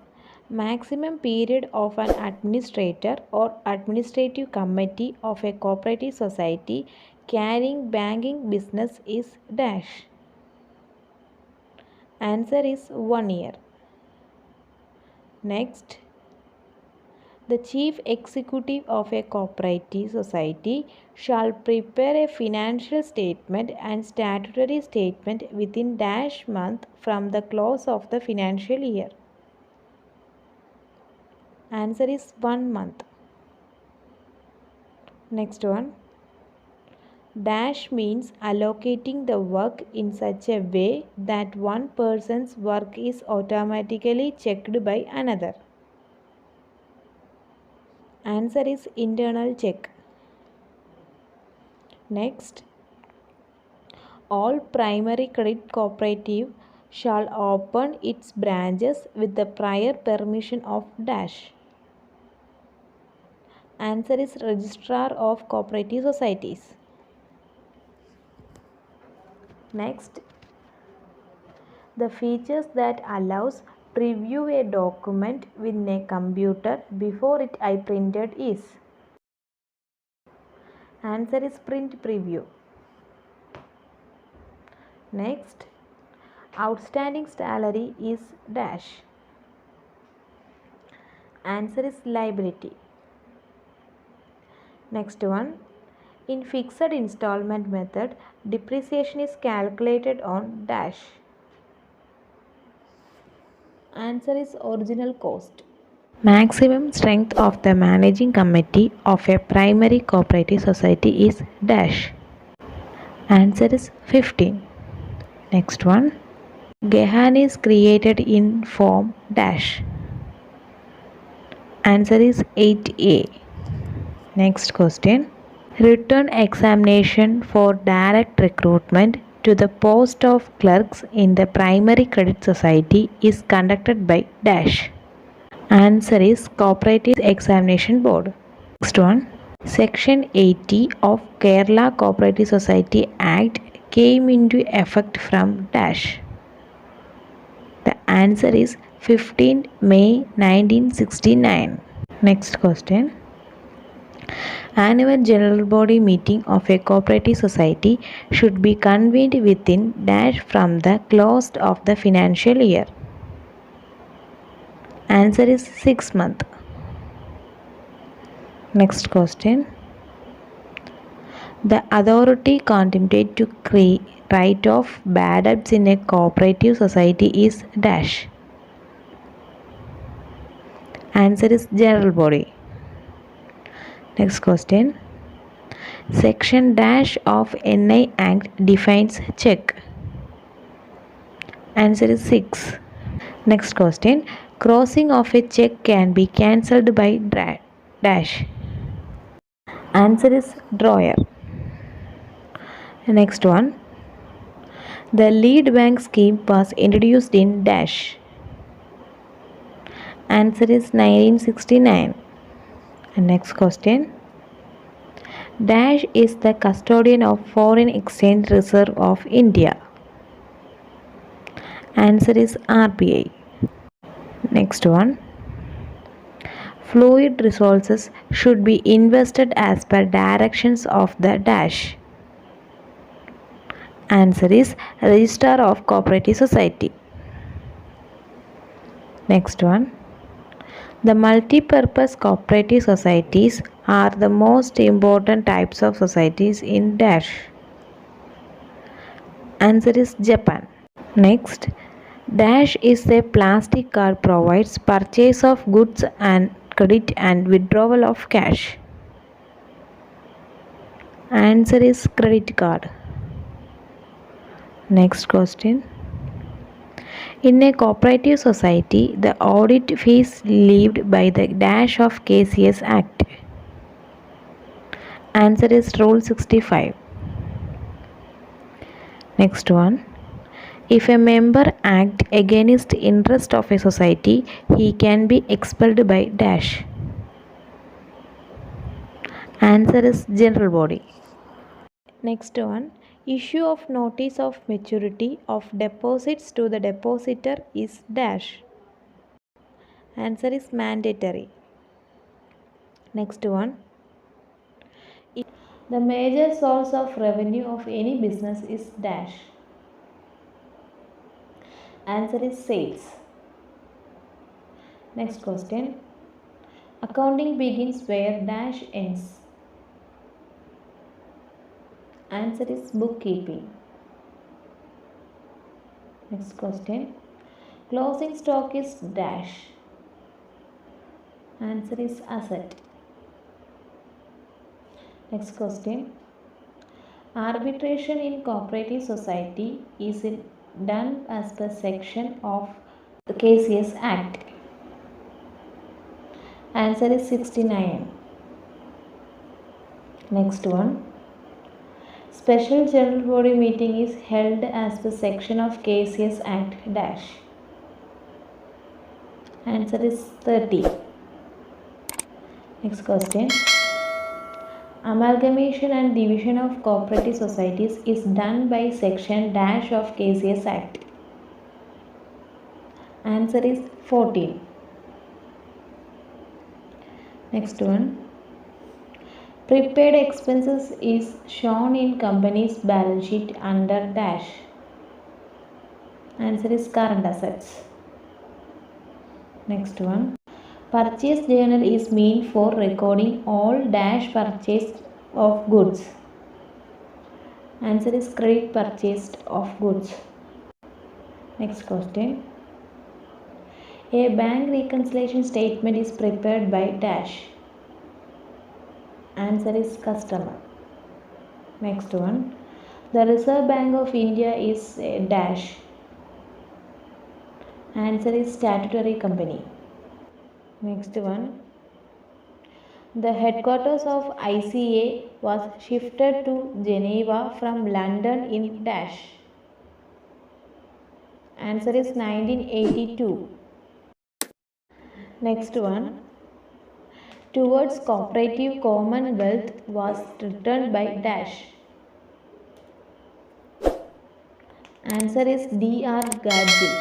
Maximum period of an administrator or administrative committee of a cooperative society carrying banking business is dash. Answer is 1 year. Next. The chief executive of a cooperative society shall prepare a financial statement and statutory statement within dash month from the close of the financial year. Answer is 1 month. Next one. Dash means allocating the work in such a way that one person's work is automatically checked by another. Answer is internal check. Next. All primary credit cooperative shall open its branches with the prior permission of dash. Answer is registrar of cooperative societies. Next, the features that allows preview a document with a computer before it I printed is. Answer is print preview. Next, outstanding salary is dash. Answer is liability. Next one, in fixed installment method, depreciation is calculated on dash. Answer is original cost. Maximum strength of the managing committee of a primary cooperative society is dash. Answer is 15. Next one, Gehan is created in form dash. Answer is 8A. Next question, written examination for direct recruitment to the post of clerks in the primary credit society is conducted by dash. Answer is Cooperative Examination Board. Next one, Section 80 of Kerala Cooperative Society Act came into effect from dash. The answer is 15 May 1969. Next question, annual general body meeting of a cooperative society should be convened within dash from the close of the financial year. Answer is 6 months. Next question, the authority contemplated to write off bad debts in a cooperative society is dash. Answer is general body. Next question, section dash of NI Act defines check. Answer is 6. Next question, crossing of a check can be cancelled by dash. Answer is drawer. Next one, the lead bank scheme was introduced in dash. Answer is 1969. And next question, dash is the custodian of foreign exchange reserve of India. Answer is RBI. Next one, fluid resources should be invested as per directions of the dash. Answer is Registrar of Cooperative Society. Next one, the multi-purpose cooperative societies are the most important types of societies in dash. Answer is Japan. Next, dash is a plastic card provides purchase of goods and credit and withdrawal of cash. Answer is credit card. Next question, in a cooperative society, the audit fee is levied by the dash of KCS Act. Answer is Rule 65. Next one, if a member act against interest of a society, he can be expelled by dash. Answer is general body. Next one, issue of notice of maturity of deposits to the depositor is dash. Answer is mandatory. Next one, the major source of revenue of any business is dash. Answer is sales. Next question, accounting begins where dash ends. Answer is bookkeeping. Next question, closing stock is dash. Answer is asset. Next question, arbitration in cooperative society is done as per section of the KCS Act. Answer is 69. Next one, special general body meeting is held as per section of KCS Act dash. Answer is 30. Next question, Amalgamation and division of cooperative societies is done by section dash of KCS Act. Answer is 14. Next one. Prepaid expenses is shown in company's balance sheet under dash. Answer is current assets. Next one. Purchase journal is meant for recording all dash purchase of goods. Answer is credit purchased of goods. Next question. A bank reconciliation statement is prepared by dash. Answer is customer. Next one. The Reserve Bank of India is a dash. Answer is statutory company. Next one. The headquarters of ICA was shifted to Geneva from London in dash. Answer is 1982. Next one. Towards cooperative commonwealth was written by dash. Answer is D.R. Gadgil.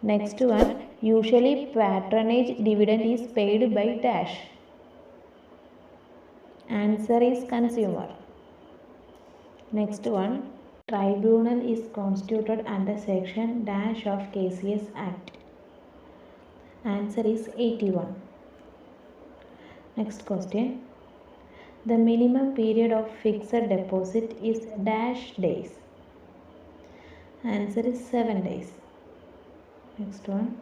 Next one. Usually patronage dividend is paid by dash. Answer is consumer. Next one. Tribunal is constituted under section dash of KCS Act. Answer is 81. Next question. The minimum period of fixed deposit is dash days. Answer is 7 days. Next one.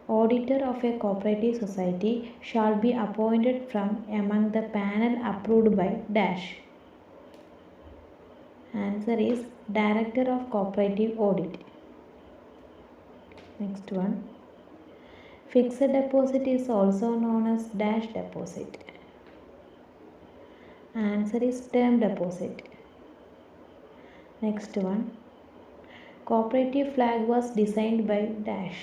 Auditor of a cooperative society shall be appointed from among the panel approved by dash. Answer is Director of Cooperative Audit. Next one. Fixed deposit is also known as dash deposit. Answer is term deposit. Next one. Cooperative flag was designed by dash.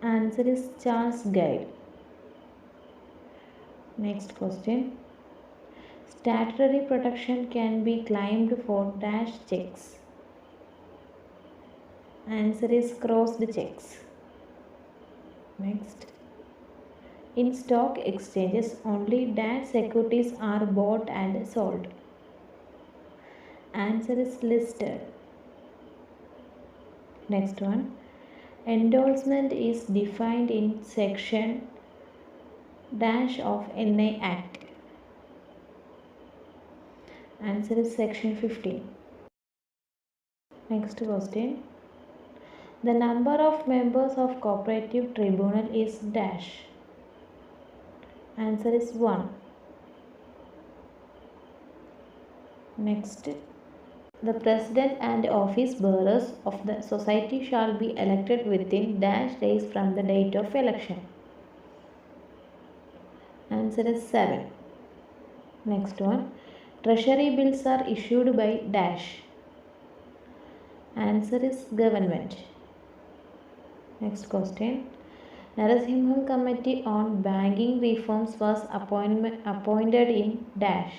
Answer is Charles Guide. Next question. Statutory protection can be claimed for dash checks. Answer is crossed checks. Next. In stock exchanges, only dash securities are bought and sold. Answer is listed. Next one. Endorsement is defined in section dash of NI Act. Answer is section 15. Next question. The number of members of cooperative tribunal is dash. Answer is 1. Next. The president and office bearers of the society shall be elected within dash days from the date of election. Answer is 7. Next one. Treasury bills are issued by dash. Answer is government. Next question. Narasimhan Committee on Banking Reforms was appointed in dash.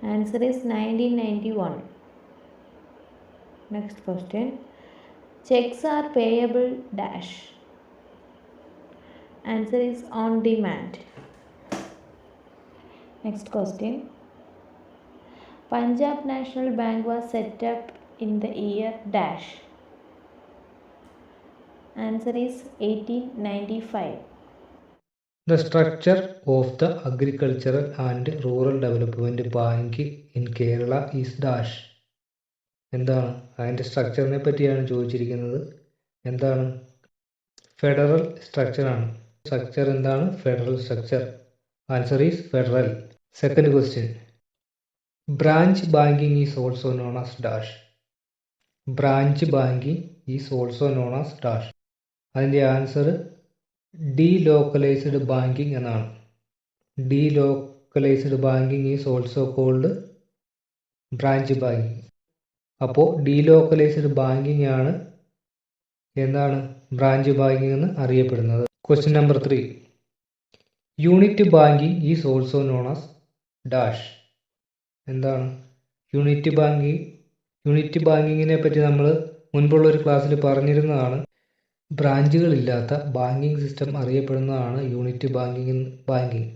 Answer is 1991. Next question. Checks are payable dash. Answer is on demand. Next question. Punjab National Bank was set up in the year dash. Answer is 1895. The structure of the Agricultural and Rural Development Bank in Kerala is dash. എന്താണ് അതിൻ്റെ സ്ട്രക്ചറിനെ പറ്റിയാണ് ചോദിച്ചിരിക്കുന്നത്. എന്താണ്? Federal സ്ട്രക്ചറാണ്. Structure എന്താണ്? Federal structure. Answer is federal. Second question. Branch banking is also known as dash. Branch banking is also known as dash. അതിൻ്റെ answer delocalised banking എന്നാണ്. Delocalised banking is also called branch banking. അപ്പോൾ delocalised banking ആണ് എന്താണ് branch banking എന്ന് അറിയപ്പെടുന്നത്. Question number 3. Unit banking is also known as dash. എന്താണ് unit ബാങ്കിങ്ങിനെ പറ്റി നമ്മൾ മുൻപുള്ള ഒരു ക്ലാസ്സിൽ പറഞ്ഞിരുന്നതാണ്. ബ്രാഞ്ചുകളില്ലാത്ത ബാങ്കിങ് സിസ്റ്റം അറിയപ്പെടുന്നതാണ് യൂണിറ്റ് ബാങ്കിങ്.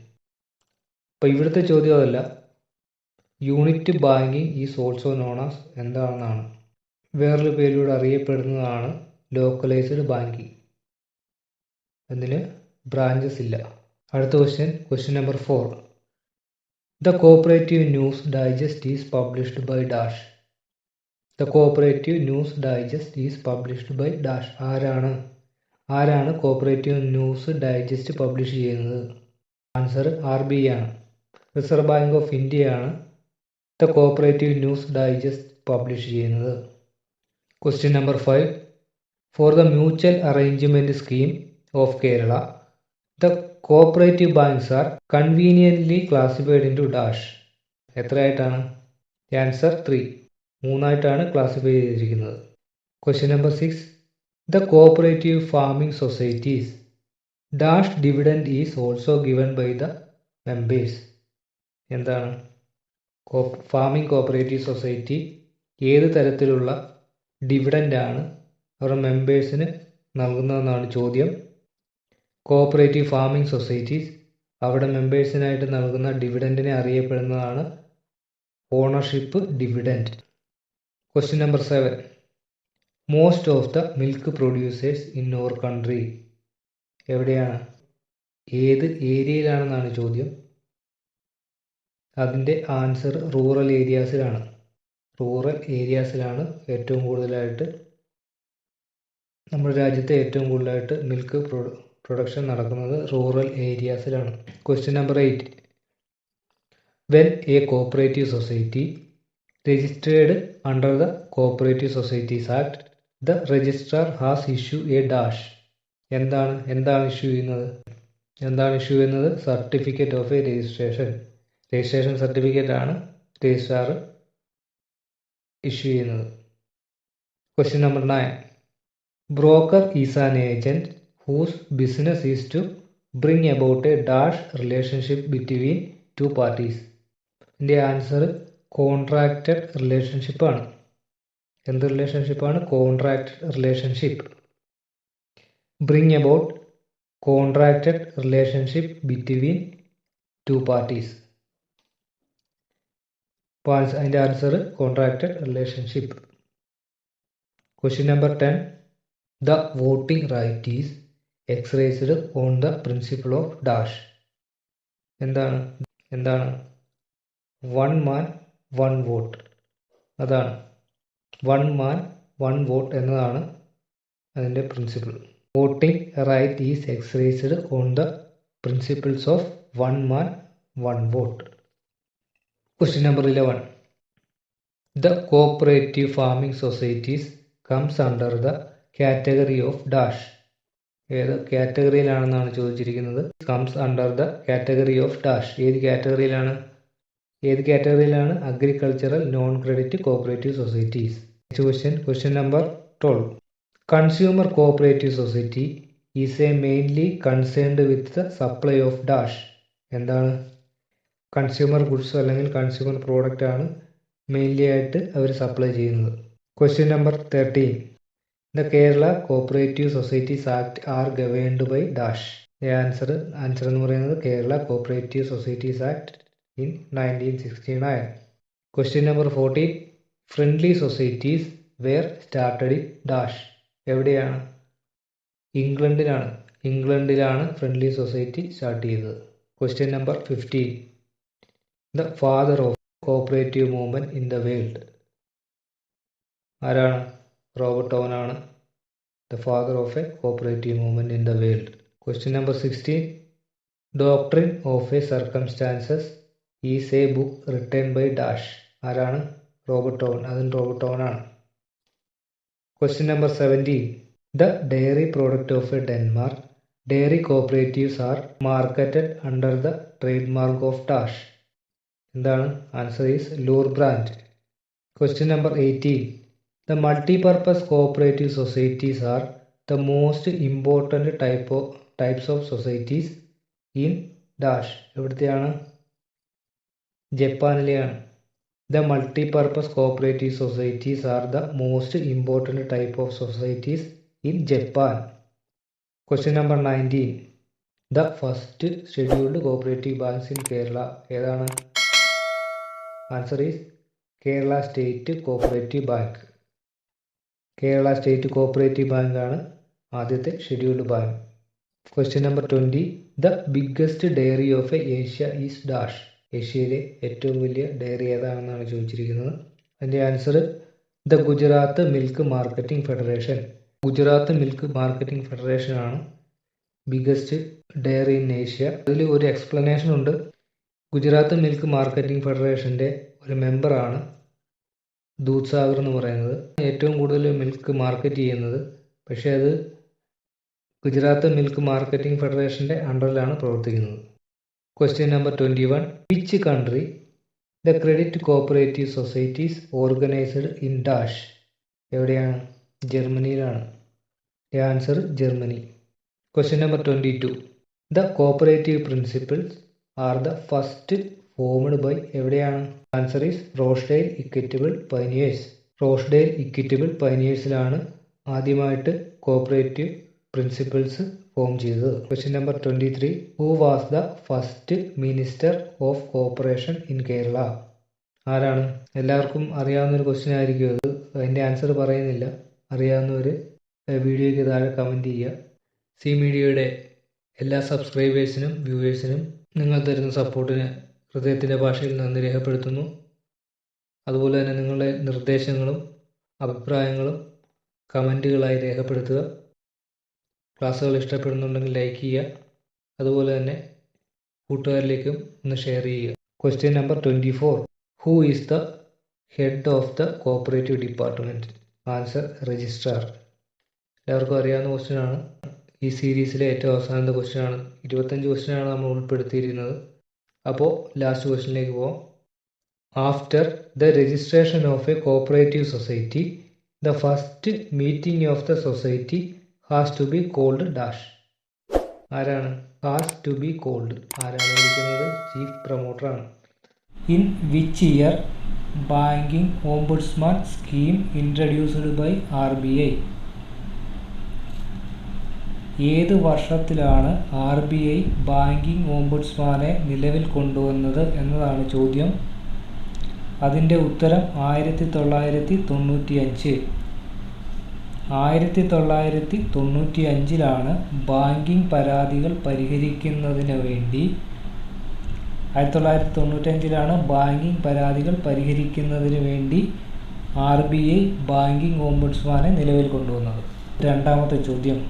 അപ്പോൾ ഇവിടുത്തെ ചോദ്യം അതല്ല. Unit banking is also known as എന്താണെന്നാണ്. വേറൊരു പേരിലൂടെ അറിയപ്പെടുന്നതാണ് ലോക്കലൈസ്ഡ് ബാങ്കിങ്. അതിന് ബ്രാഞ്ചസ് ഇല്ല. അടുത്ത question number 4. The Cooperative News Digest is published by dash. The Cooperative News Digest is published by dash. ആരാണ് കോപ്പറേറ്റീവ് ന്യൂസ് ഡൈജസ്റ്റ് പബ്ലിഷ് ചെയ്യുന്നത്? Answer RBI ആണ്. Reserve bank of ഇന്ത്യയാണ് the cooperative news digest publish ചെയ്യുന്നത്. Question number 5. For the mutual arrangement scheme of Kerala the cooperative banks are conveniently classified into dash. എത്രയായിട്ടാണ്? Answer 3. 3 classify ചെയ്തിരിക്കുന്നത്. Question number 6. The cooperative farming societies dash dividend is also given by the members. എന്താണ്? Farming cooperative society ഏത് തരത്തിലുള്ള ഡിവിഡൻഡാണ് അവരുടെ മെമ്പേഴ്സിന് നൽകുന്നതെന്നാണ് ചോദ്യം. Cooperative farming societies അവിടെ മെമ്പേഴ്സിനായിട്ട് നൽകുന്ന ഡിവിഡൻഡിനെ അറിയപ്പെടുന്നതാണ് ownership dividend. Question number 7. Most of the milk producers in our country. എവിടെയാണ്? ഏത് ഏരിയയിലാണെന്നാണ് ചോദ്യം. അതിൻ്റെ ആൻസർ റൂറൽ ഏരിയാസിലാണ് ഏറ്റവും കൂടുതലായിട്ട് നമ്മുടെ രാജ്യത്തെ ഏറ്റവും കൂടുതലായിട്ട് മിൽക്ക് പ്രൊഡക്ഷൻ നടക്കുന്നത് റൂറൽ ഏരിയാസിലാണ്. Question number 8. When a cooperative society registered under the cooperative societies act the registrar has issue a dash. എന്താണ് ഇഷ്യൂ ചെയ്യുന്നത്? Certificate of a registration certificate ആണ് രജിസ്ട്രാർ ഇഷ്യൂ ചെയ്യുന്നത്. Question number 9. Broker is an agent whose business is to bring about a dash relationship between two parties. ഇതിൻ്റെ answer contracted relationship ആണ്. എന്ത് റിലേഷൻഷിപ്പാണ്? Contracted relationship. Bring about contracted relationship between two parties. അതിൻ്റെ answer contracted relationship. Question number 10. The voting right is exercised on the principle of dash. എന്താണ്? One man one vote. അതാണ് one man one vote എന്നതാണ് അതിൻ്റെ principle. Voting right is exercised on the principles of one man one vote. Question number 11. The cooperative farming societies comes under the category of dash. ഏത് കാറ്റഗറിയിലാണെന്നാണ് ചോദിച്ചിരിക്കുന്നത്. Comes under the category of dash. ഏത് കാറ്റഗറിയിലാണ്? Agricultural non credit cooperative societies. Question number 12. Consumer cooperative society is a mainly concerned with the supply of dash. എന്താണ്? Consumer goods അല്ലെങ്കിൽ consumer product ആണ് mainly ആയിട്ട് അവർ supply ചെയ്യുന്നത്. Question number 13. The Kerala Cooperative Societies Act are governed by dash. Answer എന്ന് പറയുന്നത് Kerala cooperative societies act in 1969. Question number 14. Friendly societies were started in dash. എവിടെയാണ്? ഇംഗ്ലണ്ടിലാണ് friendly society start ചെയ്തത്. Question number 15. The father of cooperative movement in the world. ആരാണ്? Robert Owen ആണ് the father of a cooperative movement in the world. Question number 16. Doctrine of a circumstances is a book written by dash. ആരാണ്? Robert Owen. അതും Robert Owen ആണ്. Question number 17. The dairy product of a Denmark dairy cooperatives are marketed under the trade mark of dash. എന്താണ്? Answer is lur brand. Question number 18. The multi-purpose cooperative societies are the most important types of societies in dash എവിടുത്തെയാണ്? ജപ്പാനിലെയാണ്. The multipurpose cooperative societies are the most important type of societies in Japan. Question number 19. The first scheduled cooperative banks in Kerala ഏതാണ്? Answer is Kerala state cooperative bank. Kerala state cooperative ബാങ്കാണ് ആദ്യത്തെ scheduled bank. Question number 20. The biggest dairy of Asia is dash. ഏഷ്യയിലെ ഏറ്റവും വലിയ dairy ഏതാണെന്നാണ് ചോദിച്ചിരിക്കുന്നത്. അതിൻ്റെ answer the Gujarat milk marketing federation. Gujarat milk marketing federation ആണ് ബിഗ്ഗസ്റ്റ് ഡയറി ഇൻ ഏഷ്യ. അതിൽ ഒരു എക്സ്പ്ലനേഷൻ ഉണ്ട്. ഗുജറാത്ത് മിൽക്ക് മാർക്കറ്റിംഗ് ഫെഡറേഷൻ്റെ ഒരു മെമ്പറാണ് ദൂദ്സാഗർ എന്ന് പറയുന്നത്. ഏറ്റവും കൂടുതൽ മിൽക്ക് മാർക്കറ്റ് ചെയ്യുന്നത്. പക്ഷേ അത് ഗുജറാത്ത് മിൽക്ക് മാർക്കറ്റിംഗ് ഫെഡറേഷൻ്റെ അണ്ടറിലാണ് പ്രവർത്തിക്കുന്നത്. Question number 21. Which country the credit cooperative societies organised in dash. എവിടെയാണ്? ജർമ്മനിയിലാണ്. Answer Germany. Question number 22. The cooperative principles are the first formed by. എവിടെയാണ്? Answer is Rochdale equitable pioneers. Rochdale equitable പൈനിയേഴ്സിലാണ് ആദ്യമായിട്ട് cooperative principles form ചെയ്തത്. Question number 23. Who was the first minister of cooperation in Kerala. ആരാണ്? എല്ലാവർക്കും അറിയാവുന്നൊരു question ആയിരിക്കും അത്. അതിൻ്റെ answer പറയുന്നില്ല. അറിയാവുന്നവർ വീഡിയോയ്ക്ക് താഴെ കമൻറ്റ് ചെയ്യുക. സി മീഡിയയുടെ എല്ലാ സബ്സ്ക്രൈബേഴ്സിനും വ്യൂവേഴ്സിനും നിങ്ങൾ തരുന്ന സപ്പോർട്ടിന് ഹൃദയത്തിൻ്റെ ഭാഷയിൽ നന്ദി രേഖപ്പെടുത്തുന്നു. അതുപോലെ തന്നെ നിങ്ങളുടെ നിർദ്ദേശങ്ങളും അഭിപ്രായങ്ങളും കമൻറ്റുകളായി രേഖപ്പെടുത്തുക. ക്ലാസ്സുകൾ ഇഷ്ടപ്പെടുന്നുണ്ടെങ്കിൽ ലൈക്ക് ചെയ്യുക. അതുപോലെ തന്നെ കൂട്ടുകാരിലേക്കും ഒന്ന് ഷെയർ ചെയ്യുക. Question number 24. Who is the head of the cooperative department. Answer registrar. എല്ലാവർക്കും അറിയാവുന്ന ക്വസ്റ്റ്യനാണ്. ഈ സീരീസിലെ ഏറ്റവും അവസാനത്തെ ക്വസ്റ്റ്യനാണ്. 25 ക്വസ്റ്റ്യനാണ് നമ്മൾ ഉൾപ്പെടുത്തിയിരിക്കുന്നത്. അപ്പോൾ ലാസ്റ്റ് ക്വസ്റ്റ്യനിലേക്ക് പോകാം. After the registration of a cooperative society the first meeting of the society has to be called dash. ആരാണ്? ഹാസ് ടു ബി കോൾഡ് ആരാണ് വിളിക്കുന്നത്? ചീഫ് പ്രൊമോട്ടറാണ്. In which year banking ombudsman scheme introduced by RBI. ഏത് വർഷത്തിലാണ് RBI banking ഓംബുഡ്സ്മാനെ നിലവിൽ കൊണ്ടുവന്നത് എന്നതാണ് ചോദ്യം. അതിൻ്റെ ഉത്തരം 1995. 1995 ബാങ്കിങ് പരാതികൾ പരിഹരിക്കുന്നതിന് വേണ്ടി 1995 ബാങ്കിങ് പരാതികൾ പരിഹരിക്കുന്നതിന് വേണ്ടി RBI ബാങ്കിങ് ഓംബുഡ്സ്മാനെ നിലവിൽ കൊണ്ടുവന്നത്. രണ്ടാമത്തെ ചോദ്യം.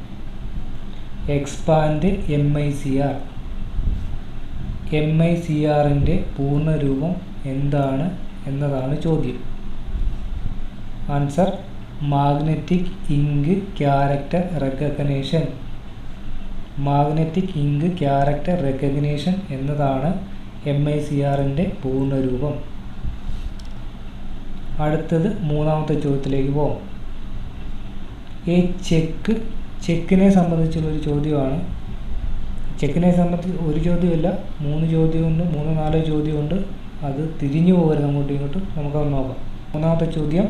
Expand MICR. MICRൻ്റെ പൂർണ്ണരൂപം എന്താണ് എന്നതാണ് ചോദ്യം. Answer magnetic ink character recognition. Magnetic ink character recognition എന്നതാണ് MICRൻ്റെ പൂർണ്ണരൂപം. അടുത്തത് മൂന്നാമത്തെ ചോദ്യത്തിലേക്ക് പോകാം. ചെക്കിനെ സംബന്ധിച്ചുള്ളൊരു ചോദ്യമാണ്. ചെക്കിനെ സംബന്ധിച്ച് ഒരു ചോദ്യമല്ല, 3 ചോദ്യമുണ്ട്, 3-4 ചോദ്യമുണ്ട്. അത് തിരിഞ്ഞു പോകരുത് അങ്ങോട്ടും ഇങ്ങോട്ടും. നമുക്കത് നോക്കാം. മൂന്നാമത്തെ ചോദ്യം.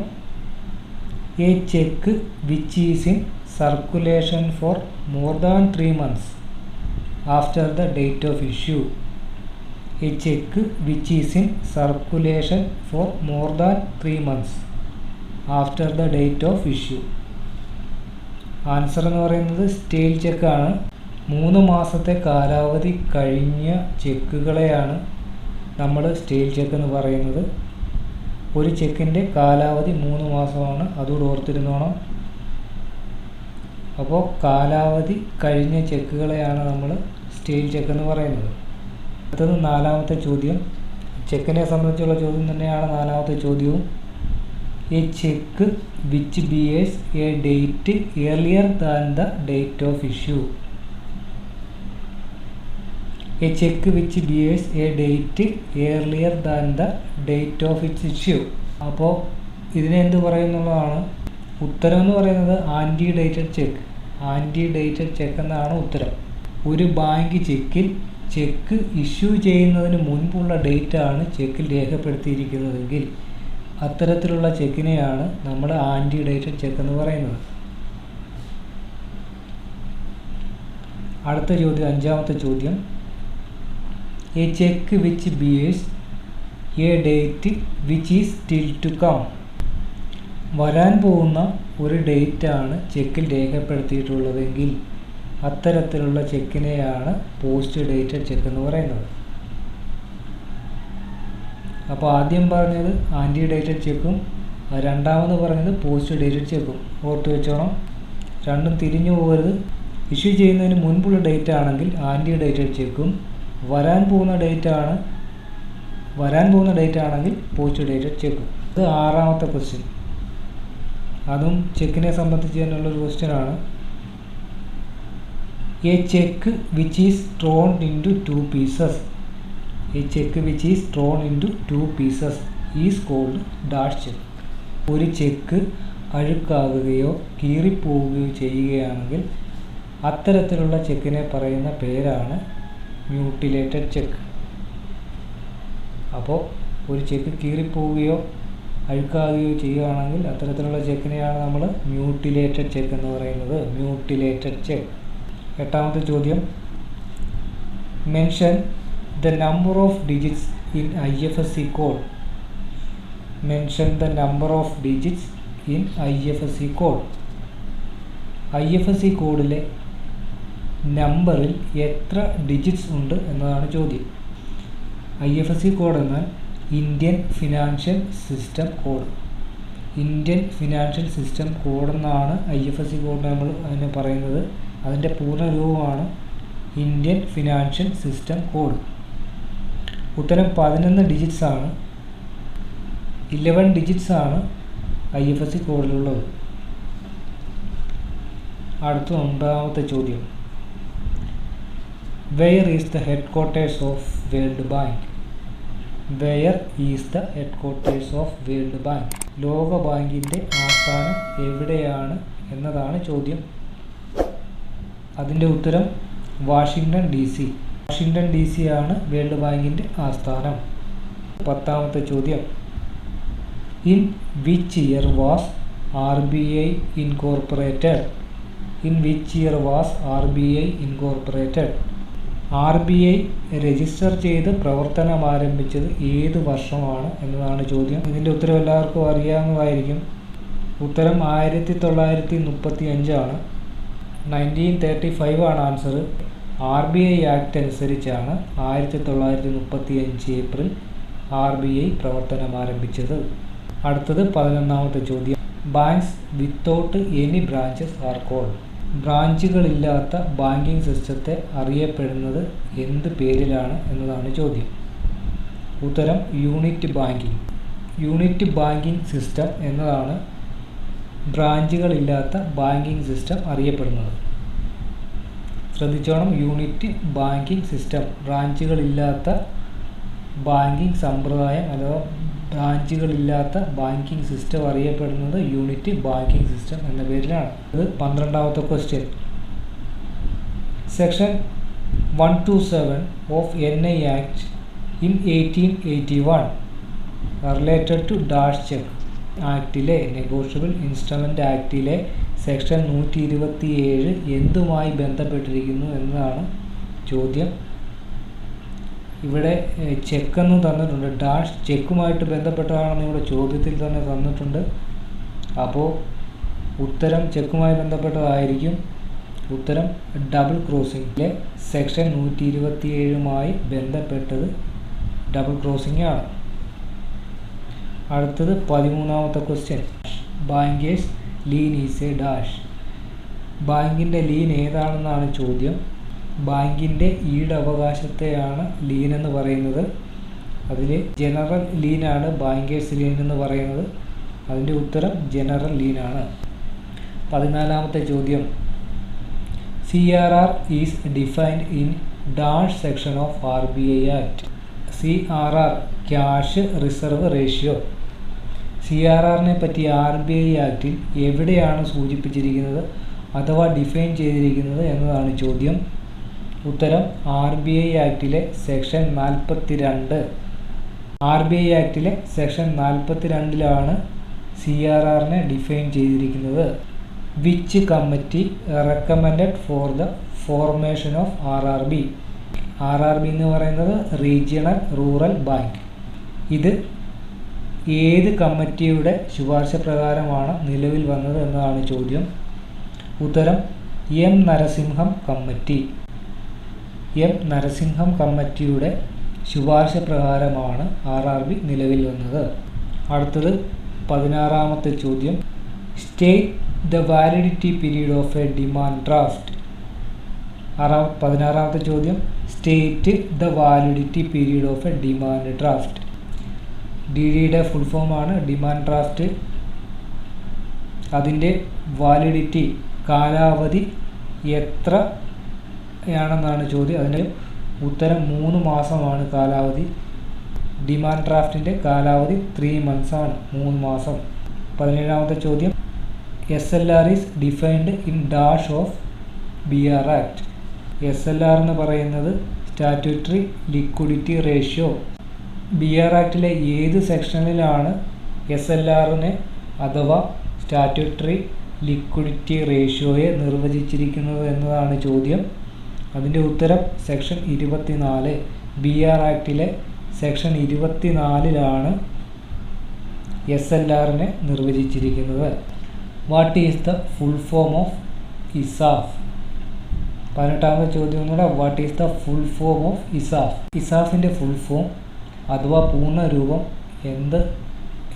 A cheque which is in circulation for more than 3 months after the date of issue. A cheque which is in circulation for more than 3 months after the date of issue. Answer എന്ന് പറയുന്നത് stale ചെക്കാണ്. 3 മാസത്തെ കാലാവധി കഴിഞ്ഞ ചെക്കുകളെയാണ് നമ്മൾ stale check എന്ന് പറയുന്നത്. ഒരു ചെക്കിൻ്റെ കാലാവധി 3 മാസമാണ്. അതുകൂടെ ഓർത്തിരുന്നോണം. അപ്പോൾ കാലാവധി കഴിഞ്ഞ ചെക്കുകളെയാണ് നമ്മൾ സ്റ്റെയിൽ ചെക്ക് എന്ന് പറയുന്നത്. അടുത്തത് 4ാമത്തെ ചോദ്യം. ചെക്കിനെ സംബന്ധിച്ചുള്ള ചോദ്യം തന്നെയാണ് 4ാമത്തെ ചോദ്യവും. A cheque which bears a date earlier than the date of issue. A cheque which bears a date earlier than the date of its issue. അപ്പോൾ ഇതിനെ എന്ത് പറയുന്നുള്ളതാണ് ഉത്തരം എന്ന് പറയുന്നത്. Ante dated cheque. Ante dated cheque എന്നാണ് ഉത്തരം. ഒരു ബാങ്ക് ചെക്ക് ഇഷ്യൂ ചെയ്യുന്നതിന് മുൻപുള്ള ഡേറ്റാണ് ചെക്കിൽ രേഖപ്പെടുത്തിയിരിക്കുന്നതെങ്കിൽ അത്തരത്തിലുള്ള ചെക്കിനെയാണ് നമ്മൾ ആൻറ്റി ഡേറ്റഡ് ചെക്ക് എന്ന് പറയുന്നത്. അടുത്ത ചോദ്യം, അഞ്ചാമത്തെ ചോദ്യം. A cheque which bears a date which is still to come. വരാൻ പോകുന്ന ഒരു ഡേറ്റാണ് ചെക്കിൽ രേഖപ്പെടുത്തിയിട്ടുള്ളതെങ്കിൽ അത്തരത്തിലുള്ള ചെക്കിനെയാണ് പോസ്റ്റ് ഡേറ്റഡ് ചെക്ക് എന്ന് പറയുന്നത്. അപ്പോൾ ആദ്യം പറഞ്ഞത് ആൻറ്റി ഡേറ്റഡ് ചെക്കും രണ്ടാമത് പറഞ്ഞത് പോസ്റ്റ് ഡേറ്റഡ് ചെക്കും. ഓർത്ത് വെച്ചോണം, രണ്ടും തിരിഞ്ഞു പോകരുത്. ഇഷ്യൂ ചെയ്യുന്നതിന് മുൻപുള്ള ഡേറ്റ് ആണെങ്കിൽ ആൻറ്റി ഡേറ്റഡ് ചെക്കും, വരാൻ പോകുന്ന ഡേറ്റ് ആണെങ്കിൽ പോസ്റ്റ് ഡേറ്റഡ് ചെക്കും. ഇത് ആറാമത്തെ ക്വസ്റ്റ്യൻ, അതും ചെക്കിനെ സംബന്ധിച്ച് തന്നെയുള്ളൊരു ക്വസ്റ്റ്യനാണ്. A cheque which is torn into 2 pieces. A check which is thrown into 2 pieces is called dash check. ഒരു ചെക്ക് അഴുക്കാകുകയോ കീറിപ്പോവുകയോ ചെയ്യുകയാണെങ്കിൽ അത്തരത്തിലുള്ള ചെക്കിനെ പറയുന്ന പേരാണ് മ്യൂട്ടിലേറ്റഡ് ചെക്ക്. അപ്പോൾ ഒരു ചെക്ക് കീറിപ്പോവുകയോ അഴുക്കാകുകയോ ചെയ്യുകയാണെങ്കിൽ അത്തരത്തിലുള്ള ചെക്കിനെയാണ് നമ്മൾ മ്യൂട്ടിലേറ്റഡ് ചെക്ക് എന്ന് പറയുന്നത്. Mutilated check. എട്ടാമത്തെ ചോദ്യം. Mention the number of digits in IFSC code. Mention the number of digits in IFSC code. IFSC കോഡിലെ നമ്പറിൽ എത്ര ഡിജിറ്റ്സ് ഉണ്ട് എന്നതാണ് ചോദ്യം. IFSC കോഡ് എന്നാൽ Indian financial system code. Indian financial system code എന്നാണ് IFSC കോഡ് നമ്മൾ അതിനെ പറയുന്നത്. അതിൻ്റെ പൂർണ്ണരൂപമാണ് ഇന്ത്യൻ ഫിനാൻഷ്യൽ സിസ്റ്റം കോഡ്. ഉത്തരം 11 ഡിജിറ്റ്സ് ആണ്. 11 ഡിജിറ്റ്സ് ആണ് IFSC കോഡിലുള്ളത്. അടുത്ത 9ാമത്തെ ചോദ്യം. Where is the head quarters of world bank. Where is the head quarters of world bank. ലോക ബാങ്കിൻ്റെ ആസ്ഥാനം എവിടെയാണ് എന്നതാണ് ചോദ്യം. അതിൻ്റെ ഉത്തരം വാഷിങ്ടൺ DC. വാഷിങ്ടൺ DC ആണ് വേൾഡ് ബാങ്കിൻ്റെ ആസ്ഥാനം. 10ാമത്തെ ചോദ്യം. In which year was RBI incorporated. In which year was RBI incorporated. RBI register ചെയ്ത് പ്രവർത്തനം ആരംഭിച്ചത് ഏത് വർഷമാണ് എന്നതാണ് ചോദ്യം. ഇതിൻ്റെ ഉത്തരം എല്ലാവർക്കും അറിയാവുന്നതായിരിക്കും. ഉത്തരം 1935 ആണ്. 1935 ആണ് ആൻസർ. RBI ആക്ട് അനുസരിച്ചാണ് 1935 ഏപ്രിൽ RBI പ്രവർത്തനം ആരംഭിച്ചത്. അടുത്തത് 11ാമത്തെ ചോദ്യം. Banks without any branches are called. ബ്രാഞ്ചുകളില്ലാത്ത ബാങ്കിങ് സിസ്റ്റത്തെ അറിയപ്പെടുന്നത് എന്ത് പേരിലാണ് എന്നതാണ് ചോദ്യം. ഉത്തരം unit banking. Unit banking system എന്നതാണ് ബ്രാഞ്ചുകളില്ലാത്ത ബാങ്കിങ് സിസ്റ്റം അറിയപ്പെടുന്നത്. ശ്രദ്ധിച്ചോണം, യൂണിറ്റ് ബാങ്കിങ് സിസ്റ്റം. ബ്രാഞ്ചുകളില്ലാത്ത ബാങ്കിങ് സമ്പ്രദായം അഥവാ ബ്രാഞ്ചുകളില്ലാത്ത ബാങ്കിങ് സിസ്റ്റം അറിയപ്പെടുന്നത് യൂണിറ്റ് ബാങ്കിങ് സിസ്റ്റം എന്ന പേരിലാണ്. ഇത് 12ാമത്തെ question. Section 127 of NI act in 1881 related to dash cheque. ആക്ടിലെ നെഗോഷ്യബിൾ ഇൻസ്ട്രുമെൻ്റ് ആക്ടിലെ സെക്ഷൻ 127 എന്തുമായി ബന്ധപ്പെട്ടിരിക്കുന്നു എന്നതാണ് ചോദ്യം. ഇവിടെ ചെക്കെന്ന് തന്നിട്ടുണ്ട്. ഡാഷ് ചെക്കുമായിട്ട് ബന്ധപ്പെട്ടതാണെന്ന് ഇവിടെ ചോദ്യത്തിൽ തന്നെ തന്നിട്ടുണ്ട്. അപ്പോൾ ഉത്തരം ചെക്കുമായി ബന്ധപ്പെട്ടതായിരിക്കും. ഉത്തരം ഡബിൾ ക്രോസിങ്ങിലെ സെക്ഷൻ 127മായി ബന്ധപ്പെട്ടത് ഡബിൾ ക്രോസിംഗ് ആണ്. അടുത്തത് 13ാമത്തെ question. Bankers lien is a dash. ബാങ്കിൻ്റെ ലീൻ ഏതാണെന്നാണ് ചോദ്യം. ബാങ്കിൻ്റെ ഈടവകാശത്തെയാണ് ലീൻ എന്ന് പറയുന്നത്. അതിൽ ജനറൽ ലീനാണ് ബാങ്കേഴ്സ് ലീൻ എന്ന് പറയുന്നത്. അതിൻ്റെ ഉത്തരം ജനറൽ ലീനാണ്. 14ാമത്തെ ചോദ്യം. CRR is defined in dash section of RBI act. CRR cash reserve ratio. CRRനെ പറ്റി RBI ആക്ടിൽ എവിടെയാണ് സൂചിപ്പിച്ചിരിക്കുന്നത് അഥവാ ഡിഫൈൻ ചെയ്തിരിക്കുന്നത് എന്നതാണ് ചോദ്യം. ഉത്തരം RBI ആക്ടിലെ സെക്ഷൻ 42. RBI ആക്ടിലെ സെക്ഷൻ 42ലാണ് CRRനെ ഡിഫൈൻ ചെയ്തിരിക്കുന്നത്. Which committee recommended for the formation of RRB? RRB എന്ന് പറയുന്നത് റീജിയണൽ റൂറൽ ബാങ്ക്. ഇത് ഏത് കമ്മിറ്റിയുടെ ശുപാർശ പ്രകാരമാണ് നിലവിൽ വന്നത് എന്നതാണ് ചോദ്യം. ഉത്തരം M. Narasimham committee. M. Narasimham കമ്മിറ്റിയുടെ ശുപാർശ പ്രകാരമാണ് RRB നിലവിൽ വന്നത്. അടുത്തത് 16ാമത്തെ ചോദ്യം. State the validity period of a demand draft. 16ാമത്തെ ചോദ്യം. State the validity period of a demand draft. DDയുടെ ഫുൾ ഫോമാണ് ഡിമാൻഡ് ഡ്രാഫ്റ്റ്. അതിൻ്റെ വാലിഡിറ്റി കാലാവധി എത്രയാണെന്നാണ് ചോദ്യം. അതിന് ഉത്തരം 3 മാസമാണ് കാലാവധി. ഡിമാൻഡ് ഡ്രാഫ്റ്റിൻ്റെ കാലാവധി 3 months ആണ്, 3 മാസം. 17ാമത്തെ ചോദ്യം. SLR is defined in dash of BR act. SLR എന്ന് പറയുന്നത് സ്റ്റാറ്റ്യൂട്ടറി ലിക്വിഡിറ്റി റേഷ്യോ. BR ആക്ടിലെ ഏത് സെക്ഷനിലാണ് SLRനെ അഥവാ സ്റ്റാറ്റ്യൂട്ടറി ലിക്വിഡിറ്റി റേഷ്യോയെ നിർവചിച്ചിരിക്കുന്നത് എന്നതാണ് ചോദ്യം. അതിൻ്റെ ഉത്തരം സെക്ഷൻ 24. BR ആക്ടിലെ സെക്ഷൻ 24ലാണ് SLRനെ നിർവചിച്ചിരിക്കുന്നത്. What is the full form of ISAF? 18ാമത്തെ ചോദ്യം കൂടെ. What is the full form of ISAF? ISAFിൻ്റെ ഫുൾ ഫോം അഥവാ പൂർണ്ണരൂപം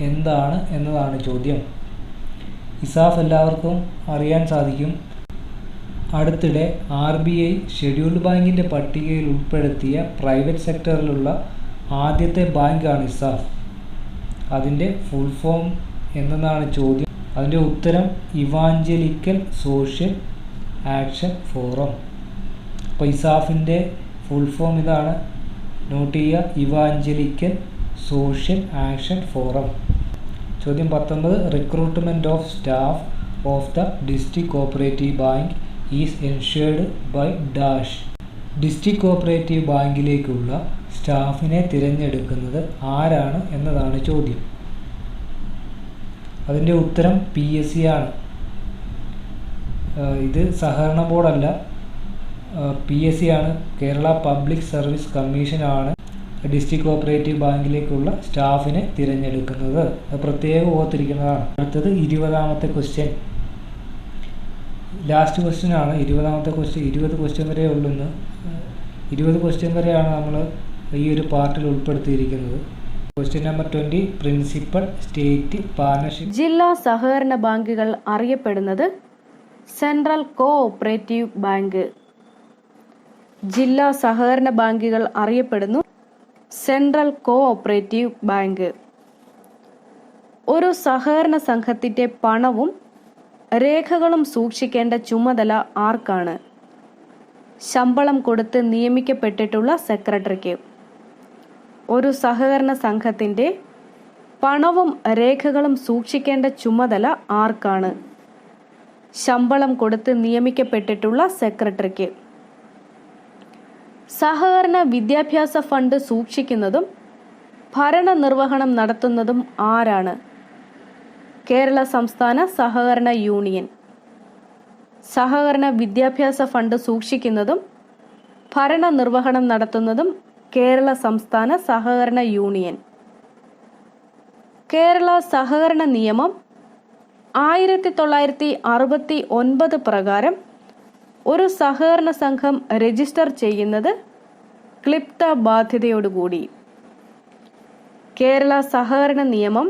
എന്താണ് എന്നതാണ് ചോദ്യം. ISAF എല്ലാവർക്കും അറിയാൻ സാധിക്കും. അടുത്തിടെ RBI ഷെഡ്യൂൾഡ് ബാങ്കിൻ്റെ പട്ടികയിൽ ഉൾപ്പെടുത്തിയ പ്രൈവറ്റ് സെക്ടറിലുള്ള ആദ്യത്തെ ബാങ്കാണ് ISAF. അതിൻ്റെ ഫുൾ ഫോം എന്തെന്നാണ് ചോദ്യം. അതിൻ്റെ ഉത്തരം ഇവാഞ്ചലിക്കൽ സോഷ്യൽ ആക്ഷൻ ഫോറം. അപ്പോൾ ISAFിൻ്റെ ഫുൾ ഫോം ഇതാണ്, നോട്ട് ചെയ്യുക. Evangelical social action forum. ചോദ്യം 19. Recruitment of staff of the district cooperative bank is ensured by dash. District cooperative ബാങ്കിലേക്കുള്ള സ്റ്റാഫിനെ തിരഞ്ഞെടുക്കുന്നത് ആരാണ് എന്നതാണ് ചോദ്യം. അതിൻ്റെ ഉത്തരം PSC ആണ്. ഇത് സഹകരണ ബോർഡല്ല, PSC ആണ്. കേരള പബ്ലിക് സർവീസ് കമ്മീഷനാണ് ഡിസ്ട്രിക്ട് കോഓപ്പറേറ്റീവ് ബാങ്കിലേക്കുള്ള സ്റ്റാഫിനെ തിരഞ്ഞെടുക്കുന്നത്. അത് പ്രത്യേകം ഓർത്തിരിക്കുന്നതാണ്. അടുത്തത് 20ാമത്തെ ക്വസ്റ്റ്യൻ. ലാസ്റ്റ് ക്വസ്റ്റ്യൻ ആണ് 20ാമത്തെ ക്വസ്റ്റ്യൻ. 20 ക്വസ്റ്റ്യൻ വരെ ഉള്ളെന്ന്. 20 ക്വസ്റ്റ്യൻ വരെയാണ് നമ്മൾ ഈ ഒരു പാർട്ടിൽ ഉൾപ്പെടുത്തിയിരിക്കുന്നത്. Question number 20. Principal state partnership. ജില്ലാ സഹകരണ ബാങ്കുകൾ അറിയപ്പെടുന്നത് സെൻട്രൽ കോഓപ്പറേറ്റീവ് ബാങ്ക്. ജില്ലാ സഹകരണ ബാങ്കുകൾ അറിയപ്പെടുന്നു സെൻട്രൽ കോഓപ്പറേറ്റീവ് ബാങ്ക്. ഒരു സഹകരണ സംഘത്തിൻ്റെ പണവും രേഖകളും സൂക്ഷിക്കേണ്ട ചുമതല ആർക്കാണ്? ശമ്പളം കൊടുത്ത് നിയമിക്കപ്പെട്ടിട്ടുള്ള സെക്രട്ടറിക്ക്. ഒരു സഹകരണ സംഘത്തിൻ്റെ പണവും രേഖകളും സൂക്ഷിക്കേണ്ട ചുമതല ആർക്കാണ്? ശമ്പളം കൊടുത്ത് നിയമിക്കപ്പെട്ടിട്ടുള്ള സെക്രട്ടറിക്ക്. സഹകരണ വിദ്യാഭ്യാസ ഫണ്ട് സൂക്ഷിക്കുന്നതും ഭരണനിർവഹണം നടത്തുന്നതും ആരാണ്? കേരള സംസ്ഥാന സഹകരണ യൂണിയൻ. സഹകരണ വിദ്യാഭ്യാസ ഫണ്ട് സൂക്ഷിക്കുന്നതും ഭരണനിർവഹണം നടത്തുന്നതും കേരള സംസ്ഥാന സഹകരണ യൂണിയൻ. കേരള സഹകരണ നിയമം 1969 പ്രകാരം ഒരു സഹകരണ സംഘം രജിസ്റ്റർ ചെയ്യുന്നത് ക്ലിപ്ത ബാധ്യതയോടുകൂടി. കേരള സഹകരണ നിയമം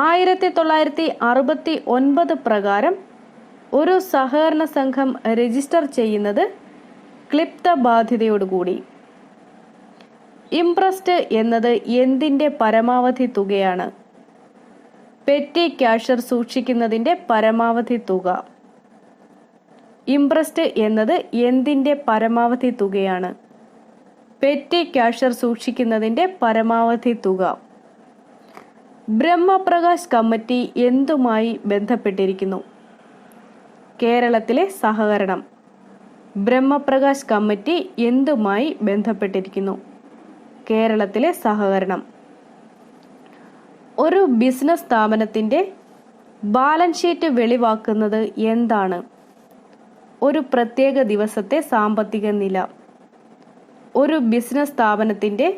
1969 പ്രകാരം ഒരു സഹകരണ സംഘം രജിസ്റ്റർ ചെയ്യുന്നത് ക്ലിപ്ത ബാധ്യതയോടുകൂടി. ഇംപ്രസ്റ്റ് എന്നത് എന്തിൻ്റെ പരമാവധി തുകയാണ്? പെറ്റി ക്യാഷർ സൂക്ഷിക്കുന്നതിൻ്റെ പരമാവധി തുക. ഇംപ്രസ്റ്റ് എന്നത് എന്തിൻ്റെ പരമാവധി തുകയാണ്? പെറ്റി ക്യാഷർ സൂക്ഷിക്കുന്നതിൻ്റെ പരമാവധി തുക. ബ്രഹ്മപ്രകാശ് കമ്മിറ്റി എന്തുമായി ബന്ധപ്പെട്ടിരിക്കുന്നു? കേരളത്തിലെ സഹകരണം. ബ്രഹ്മപ്രകാശ് കമ്മിറ്റി എന്തുമായി ബന്ധപ്പെട്ടിരിക്കുന്നു? കേരളത്തിലെ സഹകരണം. ഒരു ബിസിനസ് സ്ഥാപനത്തിൻ്റെ ബാലൻസ് ഷീറ്റ് വെളിവാക്കുന്നത് എന്താണ്? ഒരു പ്രത്യേക ദിവസത്തെ സാമ്പത്തിക നില. ഒരു ബിസിനസ് സ്ഥാപനത്തിൻ്റെ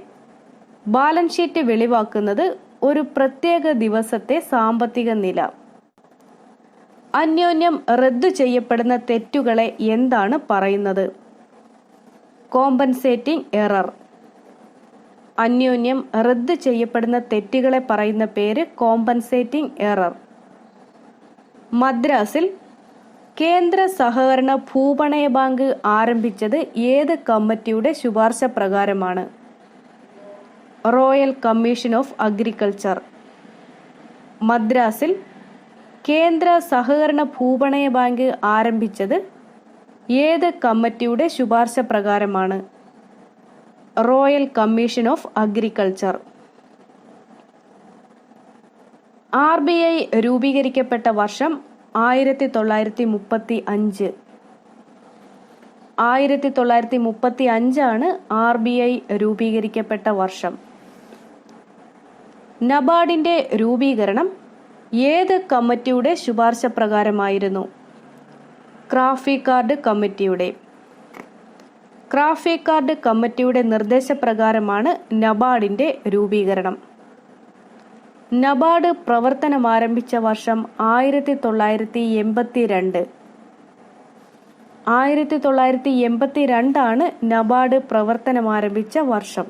ബാലൻസ് ഷീറ്റ് വെളിവാക്കുന്നത് ഒരു പ്രത്യേക ദിവസത്തെ സാമ്പത്തിക നില. അന്യോന്യം റദ്ദു ചെയ്യപ്പെടുന്ന തെറ്റുകളെ എന്താണ് പറയുന്നത്? Compensating error. അന്യോന്യം റദ്ദു ചെയ്യപ്പെടുന്ന തെറ്റുകളെ പറയുന്ന പേര് കോമ്പൻസേറ്റിംഗ് എറർ. മദ്രാസിൽ കേന്ദ്ര സഹകരണ ഭൂപണയ ബാങ്ക് ആരംഭിച്ചത് ഏത് കമ്മിറ്റിയുടെ ശുപാർശ പ്രകാരമാണ്? Royal commission of agriculture. മദ്രാസിൽ കേന്ദ്ര സഹകരണ ഭൂപണയ ബാങ്ക് ആരംഭിച്ചത് ഏത് കമ്മിറ്റിയുടെ ശുപാർശ പ്രകാരമാണ്? Royal commission of agriculture. RBI രൂപീകരിക്കപ്പെട്ട വർഷം 1935. 1935 RBI രൂപീകരിക്കപ്പെട്ട വർഷം. നബാർഡിന്റെ രൂപീകരണം ഏത് കമ്മിറ്റിയുടെ ശുപാർശ പ്രകാരമായിരുന്നു? ക്രാഫിക്കാർഡ് കമ്മിറ്റിയുടെ. ക്രാഫിക്കാർഡ് കമ്മിറ്റിയുടെ നിർദ്ദേശപ്രകാരമാണ് നബാർഡിന്റെ രൂപീകരണം. നബാർഡ് പ്രവർത്തനമാരംഭിച്ച വർഷം 1982. 1982 നബാർഡ് പ്രവർത്തനമാരംഭിച്ച വർഷം.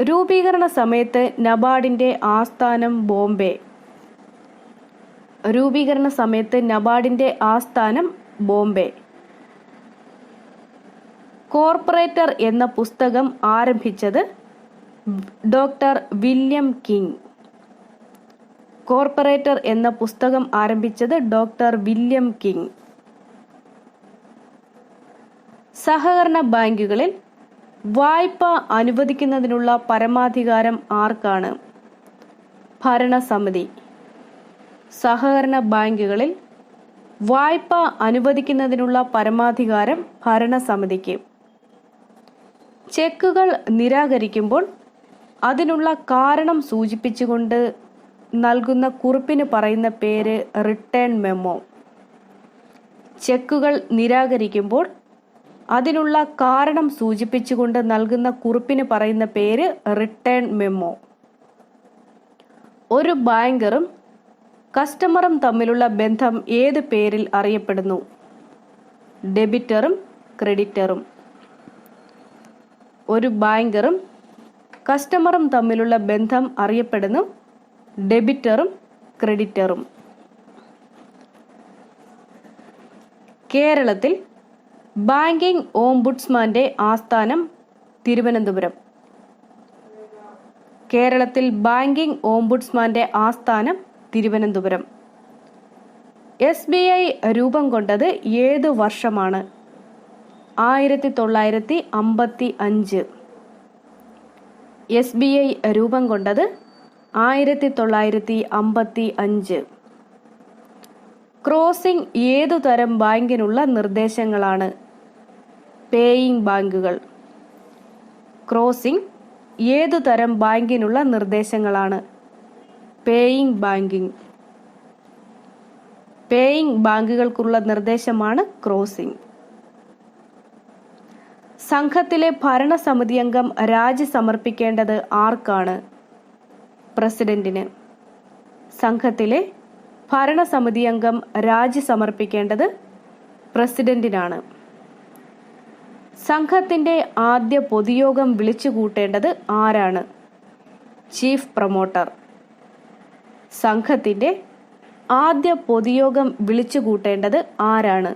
രൂപീകരണ സമയത്ത് നബാർഡിന്റെ ആസ്ഥാനം ബോംബെ. രൂപീകരണ സമയത്ത് നബാർഡിന്റെ ആസ്ഥാനം ബോംബെ. കോർപ്പറേറ്റർ എന്ന പുസ്തകം ആരംഭിച്ചത് ഡോക്ടർ വില്യം കിങ്. കോർപ്പറേറ്റർ എന്ന പുസ്തകം ആരംഭിച്ചത് ഡോക്ടർ വില്യം കിങ്. സഹകരണ ബാങ്കുകളിൽ വായ്പ അനുവദിക്കുന്നതിനുള്ള പരമാധികാരം ആർക്കാണ്? ഭരണസമിതി. സഹകരണ ബാങ്കുകളിൽ വായ്പ അനുവദിക്കുന്നതിനുള്ള പരമാധികാരം ഭരണസമിതിക്ക്. ചെക്കുകൾ നിരാകരിക്കുമ്പോൾ അതിനുള്ള കാരണം സൂചിപ്പിച്ചുകൊണ്ട് നൽകുന്ന കുറിപ്പിന് പറയുന്ന പേര് റിട്ടേൺ മെമ്മോ. ചെക്കുകൾ നിരാകരിക്കുമ്പോൾ അതിനുള്ള കാരണം സൂചിപ്പിച്ചുകൊണ്ട് നൽകുന്ന കുറിപ്പിന് പറയുന്ന പേര് റിട്ടേൺ മെമ്മോ. ഒരു ബാങ്കറും കസ്റ്റമറും തമ്മിലുള്ള ബന്ധം ഏത് പേരിൽ അറിയപ്പെടുന്നു? ഡെബിറ്ററും ക്രെഡിറ്ററും. ഒരു ബാങ്കറും കസ്റ്റമറും തമ്മിലുള്ള ബന്ധം അറിയപ്പെടുന്നു ഡെബിറ്ററും ക്രെഡിറ്ററും. കേരളത്തിൽ ബാങ്കിംഗ് ഓംബുഡ്സ്മാന്റെ ആസ്ഥാനം തിരുവനന്തപുരം. കേരളത്തിൽ ബാങ്കിംഗ് ഓംബുഡ്സ്മാന്റെ ആസ്ഥാനം തിരുവനന്തപുരം. SBI രൂപം കൊണ്ടത് ഏതു വർഷമാണ്? 1955. SBI രൂപം കൊണ്ടത് 1955. ക്രോസിംഗ് ഏതുതരം ബാങ്കിനുള്ള നിർദ്ദേശങ്ങളാണ്? പേയിങ് ബാങ്കുകൾ. ക്രോസിംഗ് ഏതുതരം ബാങ്കിനുള്ള നിർദ്ദേശങ്ങളാണ്? Paying banking. പേയിങ് ബാങ്കുകൾക്കുള്ള നിർദ്ദേശമാണ് ക്രോസിംഗ്. സംഘത്തിലെ ഭരണസമിതി അംഗം രാജി സമർപ്പിക്കേണ്ടത് ആർക്കാണ്? പ്രസിഡന്റിന്. സംഘത്തിലെ ഭരണസമിതി അംഗം രാജി സമർപ്പിക്കേണ്ടത് പ്രസിഡന്റിനാണ്. സംഘത്തിന്റെ ആദ്യ പൊതുയോഗം വിളിച്ചുകൂട്ടേണ്ടത് ആരാണ്? Chief promoter. സംഘത്തിന്റെ ആദ്യ പൊതുയോഗം വിളിച്ചുകൂട്ടേണ്ടത് ആരാണ്?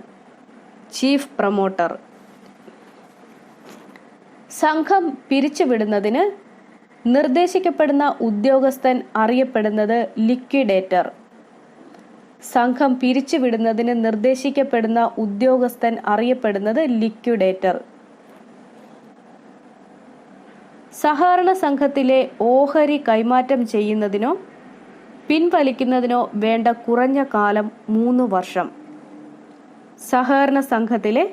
Chief promoter. സംഘം പിരിച്ചുവിടുന്നതിന് നിർദ്ദേശിക്കപ്പെടുന്ന ഉദ്യോഗസ്ഥൻ അറിയപ്പെടുന്നത് ലിക്വിഡേറ്റർ. സംഘം പിരിച്ചുവിടുന്നതിന് നിർദ്ദേശിക്കപ്പെടുന്ന ഉദ്യോഗസ്ഥൻ അറിയപ്പെടുന്നത് ലിക്വിഡേറ്റർ. സഹകരണ സംഘത്തിലെ ഓഹരി കൈമാറ്റം ചെയ്യുന്നതിനോ പിൻവലിക്കുന്നതിനോ വേണ്ട കുറഞ്ഞ കാലം 3 വർഷം. സഹകരണ സംഘത്തിലെ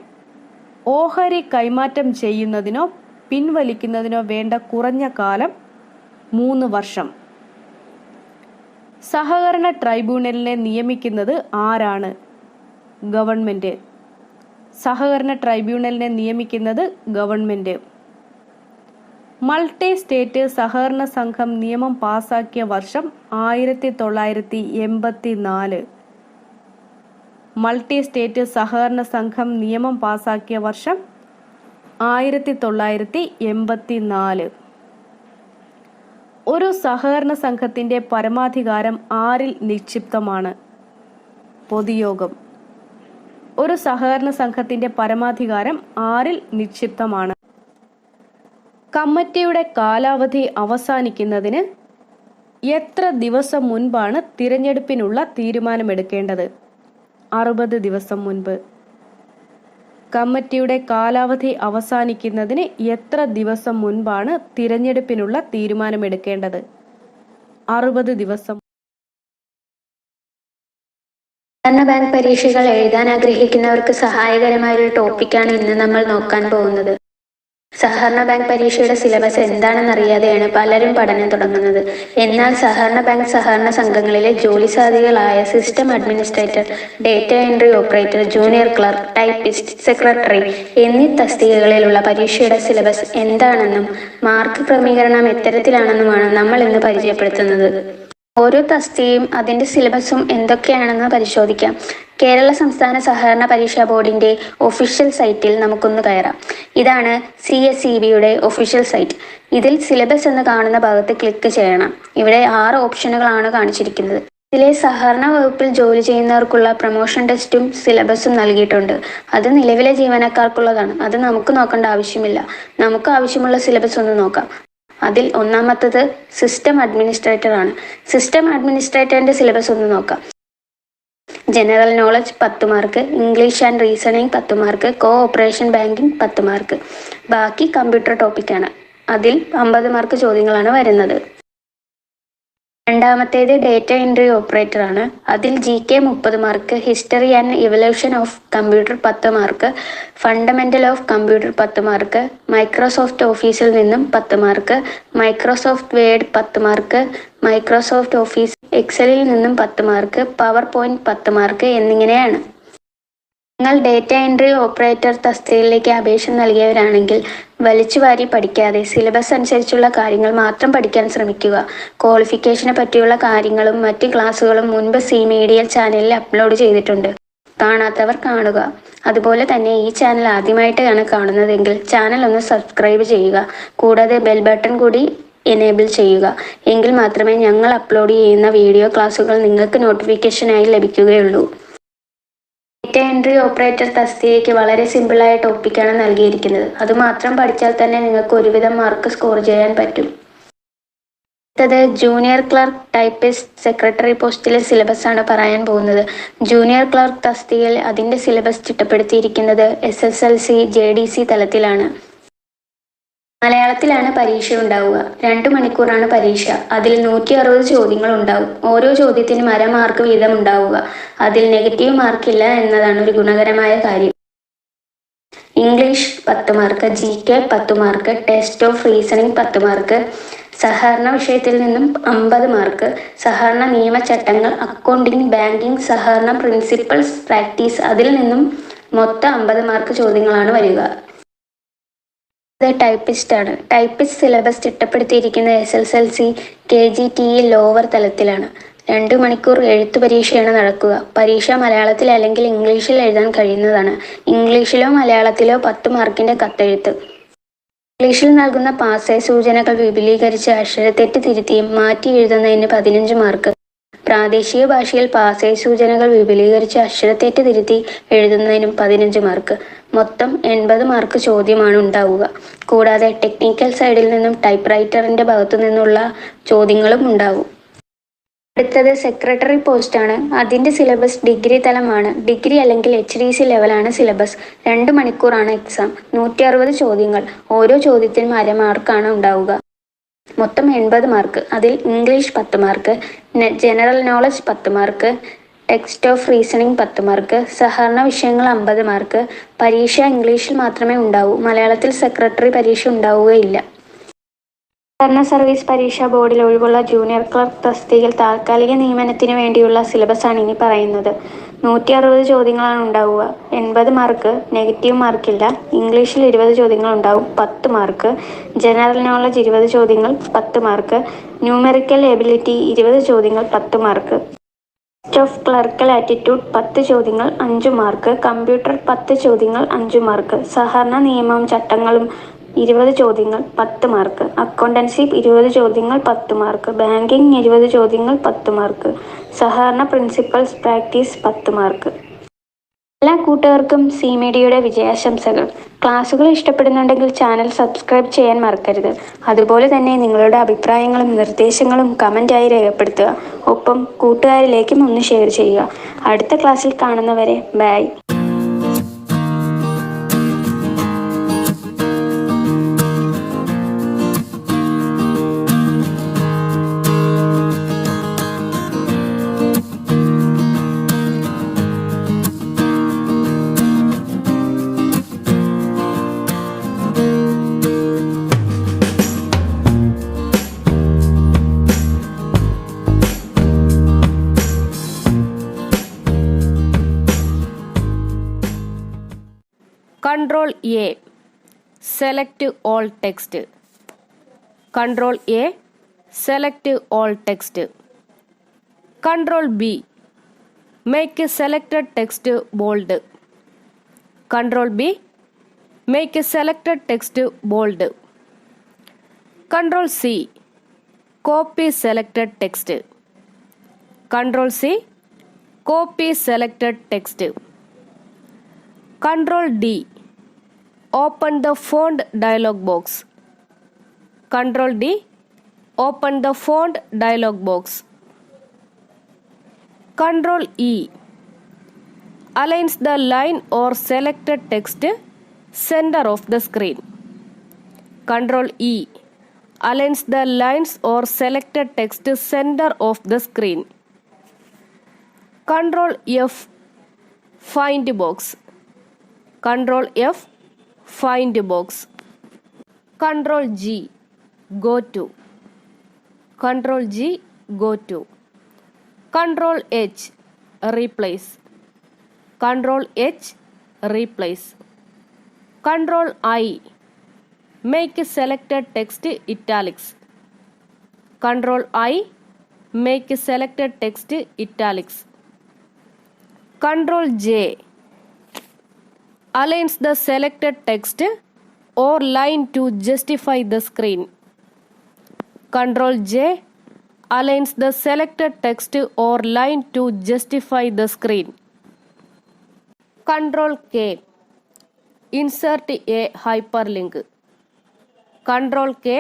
ഓഹരി കൈമാറ്റം ചെയ്യുന്നതിനോ പിൻവലിക്കുന്നതിനോ വേണ്ട കുറഞ്ഞ കാലം 3 വർഷം. സഹകരണ ട്രൈബ്യൂണലിനെ നിയമിക്കുന്നത് ആരാണ്? ഗവൺമെൻറ്. സഹകരണ ട്രൈബ്യൂണലിനെ നിയമിക്കുന്നത് ഗവൺമെൻറ്. മൾട്ടി സ്റ്റേറ്റ് സഹകരണ സംഘം നിയമം പാസാക്കിയ വർഷം 1984. മൾട്ടി സ്റ്റേറ്റ് സഹകരണ സംഘം നിയമം പാസാക്കിയ വർഷം 1984. ഒരു സഹകരണ സംഘത്തിൻ്റെ പരമാധികാരം ആരിൽ നിക്ഷിപ്തമാണ്? പൊതുയോഗം. ഒരു സഹകരണ സംഘത്തിൻ്റെ പരമാധികാരം ആരിൽ നിക്ഷിപ്തമാണ്? കമ്മിറ്റിയുടെ കാലാവധി അവസാനിക്കുന്നതിന് എത്ര ദിവസം മുൻപാണ് തിരഞ്ഞെടുപ്പിനുള്ള തീരുമാനമെടുക്കേണ്ടത്? 60 ദിവസം മുൻപ്. കമ്മിറ്റിയുടെ കാലാവധി അവസാനിക്കുന്നതിന് എത്ര ദിവസം മുൻപാണ് തിരഞ്ഞെടുപ്പിനുള്ള തീരുമാനമെടുക്കേണ്ടത്? 60 ദിവസം. സഹകരണ ബാങ്ക് പരീക്ഷകൾ എഴുതാൻ ആഗ്രഹിക്കുന്നവർക്ക് സഹായകരമായ ഒരു ടോപ്പിക്കാണ് ഇന്ന് നമ്മൾ നോക്കാൻ പോകുന്നത്. സഹകരണ ബാങ്ക് പരീക്ഷയുടെ സിലബസ് എന്താണെന്നറിയാതെയാണ് പലരും പഠനം തുടങ്ങുന്നത്. എന്നാൽ സഹകരണ ബാങ്ക് സഹകരണ സംഘങ്ങളിലെ ജോലി സാധ്യതകളായ system administrator, data entry operator, junior clerk, typist, secretary എന്നീ തസ്തികകളിലുള്ള പരീക്ഷയുടെ സിലബസ് എന്താണെന്നും മാർക്ക് ക്രമീകരണം എത്തരത്തിലാണെന്നുമാണ് നമ്മൾ ഇന്ന് പരിചയപ്പെടുത്തുന്നത്. ഓരോ തസ്തികയും അതിൻ്റെ സിലബസും എന്തൊക്കെയാണെന്ന് പരിശോധിക്കാം. കേരള സംസ്ഥാന സഹകരണ പരീക്ഷാ ബോർഡിൻ്റെ ഒഫീഷ്യൽ സൈറ്റിൽ നമുക്കൊന്ന് കയറാം. ഇതാണ് CSEBയുടെ ഒഫീഷ്യൽ സൈറ്റ്. ഇതിൽ സിലബസ് എന്ന് കാണുന്ന ഭാഗത്ത് ക്ലിക്ക് ചെയ്യണം. ഇവിടെ 6 ഓപ്ഷനുകളാണ് കാണിച്ചിരിക്കുന്നത്. ഇതിലെ സഹകരണ വകുപ്പിൽ ജോലി ചെയ്യുന്നവർക്കുള്ള പ്രൊമോഷൻ ടെസ്റ്റും സിലബസും നൽകിയിട്ടുണ്ട്. അത് നിലവിലെ ജീവനക്കാർക്കുള്ളതാണ്. അത് നമുക്ക് നോക്കേണ്ട ആവശ്യമില്ല. നമുക്ക് ആവശ്യമുള്ള സിലബസ് ഒന്ന് നോക്കാം. അതിൽ ഒന്നാമത്തത് സിസ്റ്റം അഡ്മിനിസ്ട്രേറ്റർ ആണ്. സിസ്റ്റം അഡ്മിനിസ്ട്രേറ്ററിൻ്റെ സിലബസ് ഒന്ന് നോക്കാം. General knowledge 10 mark, English and reasoning 10 mark, cooperation banking 10 mark. ബാക്കി കമ്പ്യൂട്ടർ ടോപ്പിക്കാണ്. അതിൽ 50 മാർക്ക് ചോദ്യങ്ങളാണ് വരുന്നത്. രണ്ടാമത്തേത് ഡേറ്റ എൻട്രി ഓപ്പറേറ്റർ ആണ്. അതിൽ GK 30 mark, history and evolution of computer 10 mark, fundamental of computer 10 mark, Microsoft ഓഫീസിൽ നിന്നും 10 mark, Microsoft word 10 mark, Microsoft office എക്സലിൽ നിന്നും 10 മാർക്ക്, പവർ പോയിന്റ് 10 മാർക്ക് എന്നിങ്ങനെയാണ്. നിങ്ങൾ ഡേറ്റ എൻട്രി ഓപ്പറേറ്റർ തസ്തികയിലേക്ക് അപേക്ഷ നൽകിയവരാണെങ്കിൽ വലിച്ചുവാരി പഠിക്കാതെ സിലബസ് അനുസരിച്ചുള്ള കാര്യങ്ങൾ മാത്രം പഠിക്കാൻ ശ്രമിക്കുക. ക്വാളിഫിക്കേഷനെ പറ്റിയുള്ള കാര്യങ്ങളും മറ്റ് ക്ലാസ്സുകളും മുൻപ് CMedial ചാനലിൽ അപ്ലോഡ് ചെയ്തിട്ടുണ്ട്. കാണാത്തവർ കാണുക. അതുപോലെ തന്നെ ഈ ചാനൽ ആദ്യമായിട്ടാണ് കാണുന്നതെങ്കിൽ ചാനൽ ഒന്ന് സബ്സ്ക്രൈബ് ചെയ്യുക. കൂടാതെ ബെൽ ബട്ടൺ കൂടി എനേബിൾ ചെയ്യുക. എങ്കിൽ മാത്രമേ ഞങ്ങൾ അപ്ലോഡ് ചെയ്യുന്ന വീഡിയോ ക്ലാസ്സുകൾ നിങ്ങൾക്ക് നോട്ടിഫിക്കേഷനായി ലഭിക്കുകയുള്ളൂ. ഡേറ്റ എൻട്രി ഓപ്പറേറ്റർ തസ്തികയ്ക്ക് വളരെ സിമ്പിളായ ടോപ്പിക്കാണ് നൽകിയിരിക്കുന്നത്. അതുമാത്രം പഠിച്ചാൽ തന്നെ നിങ്ങൾക്ക് ഒരുവിധം മാർക്ക് സ്കോർ ചെയ്യാൻ പറ്റും. അടുത്തത് ജൂനിയർ ക്ലർക്ക്, ടൈപ്പിസ്റ്റ്, സെക്രട്ടറി പോസ്റ്റിലെ സിലബസ് ആണ് പറയാൻ പോകുന്നത്. ജൂനിയർ ക്ലർക്ക് തസ്തികയിൽ അതിൻ്റെ സിലബസ് ചിട്ടപ്പെടുത്തിയിരിക്കുന്നത് SSLC JDC തലത്തിലാണ്. മലയാളത്തിലാണ് പരീക്ഷ ഉണ്ടാവുക. 2 മണിക്കൂറാണ് പരീക്ഷ. അതിൽ 160 ചോദ്യങ്ങൾ ഉണ്ടാവും. ഓരോ ചോദ്യത്തിനും 1/2 മാർക്ക് വീതം ഉണ്ടാവുക. അതിൽ നെഗറ്റീവ് മാർക്കില്ല എന്നതാണ് ഒരു ഗുണകരമായ കാര്യം. English 10 mark, GK 10 mark, test of reasoning 10 mark, സഹകരണ വിഷയത്തിൽ നിന്നും 50 മാർക്ക്, സഹകരണ നിയമചട്ടങ്ങൾ, അക്കൗണ്ടിങ്, ബാങ്കിങ്, സഹകരണ പ്രിൻസിപ്പൾസ്, പ്രാക്ടീസ് അതിൽ നിന്നും മൊത്തം 50 മാർക്ക് ചോദ്യങ്ങളാണ് വരിക. ടൈപ്പിസ്റ്റ് ആണ്. ടൈപ്പിസ്റ്റ് സിലബസ് ചിട്ടപ്പെടുത്തിയിരിക്കുന്ന SSLC KGTE ലോവർ തലത്തിലാണ്. 2 മണിക്കൂർ എഴുത്തു പരീക്ഷയാണ് നടക്കുക. പരീക്ഷ മലയാളത്തിൽ അല്ലെങ്കിൽ ഇംഗ്ലീഷിൽ എഴുതാൻ കഴിയുന്നതാണ്. ഇംഗ്ലീഷിലോ മലയാളത്തിലോ 10 മാർക്കിൻ്റെ കത്തെഴുത്ത്. ഇംഗ്ലീഷിൽ നൽകുന്ന പാസേ സൂചനകൾ വിപുലീകരിച്ച് അക്ഷരത്തെറ്റ് തിരുത്തിയും മാറ്റി എഴുതുന്നതിന് 15 മാർക്ക്. പ്രാദേശിക ഭാഷയിൽ പാസേ സൂചനകൾ വിപുലീകരിച്ച് അക്ഷരത്തെറ്റ് തിരുത്തി എഴുതുന്നതിനും 15 മാർക്ക്. മൊത്തം 80 മാർക്ക് ചോദ്യമാണ് ഉണ്ടാവുക. കൂടാതെ ടെക്നിക്കൽ സൈഡിൽ നിന്നും ടൈപ്പ് റൈറ്ററിൻ്റെ ഭാഗത്തു നിന്നുള്ള ചോദ്യങ്ങളും ഉണ്ടാവും. അടുത്തത് സെക്രട്ടറി പോസ്റ്റാണ്. അതിൻ്റെ സിലബസ് ഡിഗ്രി തലമാണ്. ഡിഗ്രി അല്ലെങ്കിൽ HDC ലെവലാണ് സിലബസ്. 2 മണിക്കൂറാണ് എക്സാം. 160 ചോദ്യങ്ങൾ. ഓരോ ചോദ്യത്തിനും 1/2 മാർക്കാണ് ഉണ്ടാവുക. മൊത്തം 80 മാർക്ക്. അതിൽ English 10 mark, general knowledge 10 mark, text of reasoning 10 mark, സഹകരണ വിഷയങ്ങൾ 50 മാർക്ക്. പരീക്ഷ ഇംഗ്ലീഷിൽ മാത്രമേ ഉണ്ടാവൂ. മലയാളത്തിൽ സെക്രട്ടറി പരീക്ഷ ഉണ്ടാവുകയില്ല. സഹകരണ സർവീസ് പരീക്ഷാ ബോർഡിൽ ഒഴിവുള്ള ജൂനിയർ ക്ലർക്ക് തസ്തികയിൽ താൽക്കാലിക നിയമനത്തിന് വേണ്ടിയുള്ള സിലബസാണ് ഇനി പറയുന്നത്. 160 ചോദ്യങ്ങളാണ് ഉണ്ടാവുക. 80 മാർക്ക്. നെഗറ്റീവ് മാർക്കില്ല. ഇംഗ്ലീഷിൽ 20 ചോദ്യങ്ങൾ ഉണ്ടാവും, 10 മാർക്ക്. ജനറൽ നോളജ് 20 ചോദ്യങ്ങൾ, 10 മാർക്ക്. ന്യൂമെറിക്കൽ എബിലിറ്റി 20 ചോദ്യങ്ങൾ, 10 mark. Test of clerical attitude 10 ചോദ്യങ്ങൾ, 5 മാർക്ക്. കമ്പ്യൂട്ടർ 10 ചോദ്യങ്ങൾ, 5 മാർക്ക്. സഹകരണ നിയമവും ചട്ടങ്ങളും 20 ചോദ്യങ്ങൾ, 10 മാർക്ക്. അക്കൗണ്ടൻസി 20 ചോദ്യങ്ങൾ, 10 മാർക്ക്. ബാങ്കിംഗ് 20 ചോദ്യങ്ങൾ, 10 മാർക്ക്. സഹകരണ പ്രിൻസിപ്പൽസ് പ്രാക്ടീസ് 10 മാർക്ക്. എല്ലാ കൂട്ടുകാർക്കും സി മീഡിയയുടെ വിജയാശംസകൾ. ക്ലാസ്സുകൾ ഇഷ്ടപ്പെടുന്നുണ്ടെങ്കിൽ ചാനൽ സബ്സ്ക്രൈബ് ചെയ്യാൻ മറക്കരുത്. അതുപോലെ തന്നെ നിങ്ങളുടെ അഭിപ്രായങ്ങളും നിർദ്ദേശങ്ങളും കമൻ്റായി രേഖപ്പെടുത്തുക. ഒപ്പം കൂട്ടുകാരിലേക്കും ഒന്ന് ഷെയർ ചെയ്യുക. അടുത്ത ക്ലാസ്സിൽ കാണുന്നവരെ by. Control A. Select all text. Control A. Select all text. Control B. Make selected text bold. Control B. Make selected text bold. Control C. Copy selected text. Control C. Copy selected text. Control D. Open the font dialog box. Control D. Open the font dialog box. Control E. Aligns the line or selected text center of the screen. Control E. Aligns the lines or selected text center of the screen. Control F. Find box. Control F. Find box. Control G. Go to. Control G. Go to. Control H. Replace. Control H. Replace. Control I. Make selected text italics. Control I. Make selected text italics. Control J. Aligns the selected text or line to justify the screen. Control J. Aligns the selected text or line to justify the screen. Control K. Insert a hyperlink. Control K.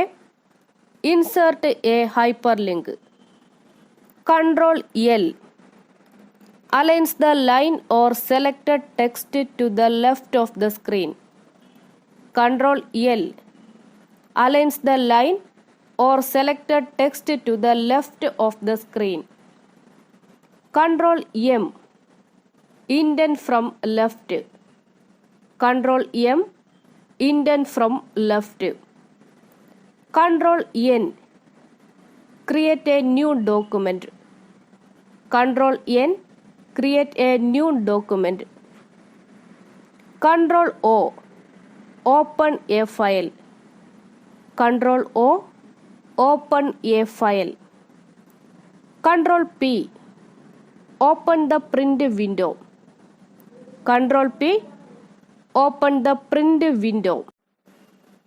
Insert a hyperlink. Control L. Aligns the line or selected text to the left of the screen. Control L. Aligns the line or selected text to the left of the screen. Control M. Indent from left. Control M. Indent from left. Control N. Create a new document. Control N. Create a new document. Control O. Open a file. Control O. Open a file. Control P. Open the print window. Control P. Open the print window.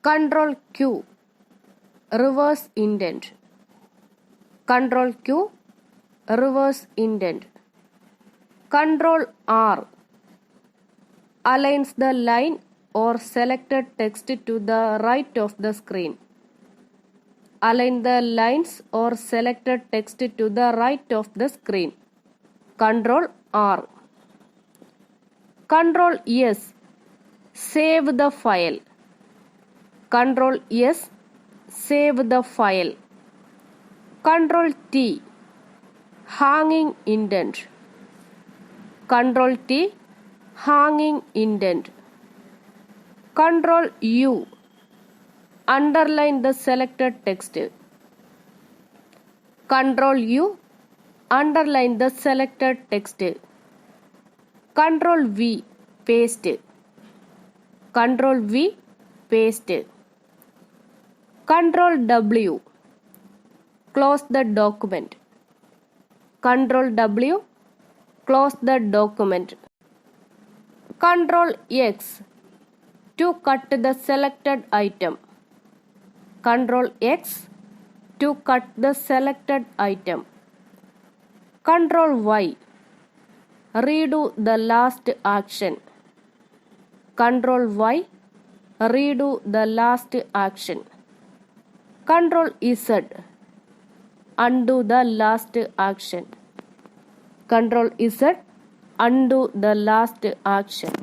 Control Q. Reverse indent. Control Q. Reverse indent. Control R. Aligns the line or selected text to the right of the screen. Align the lines or selected text to the right of the screen. Control R. Control S. Save the file. Control S. Save the file. Control T. Hanging indent. Control T, hanging indent. Control U, underline the selected text. Control U, underline the selected text. Control V, paste. Control V, paste. Control W, close the document. Control W, close the document. Control X, to cut the selected item. Control X, to cut the selected item. Control Y, redo the last action. Control Y, redo the last action. Control Z, undo the last action. Control Z, undo the last action.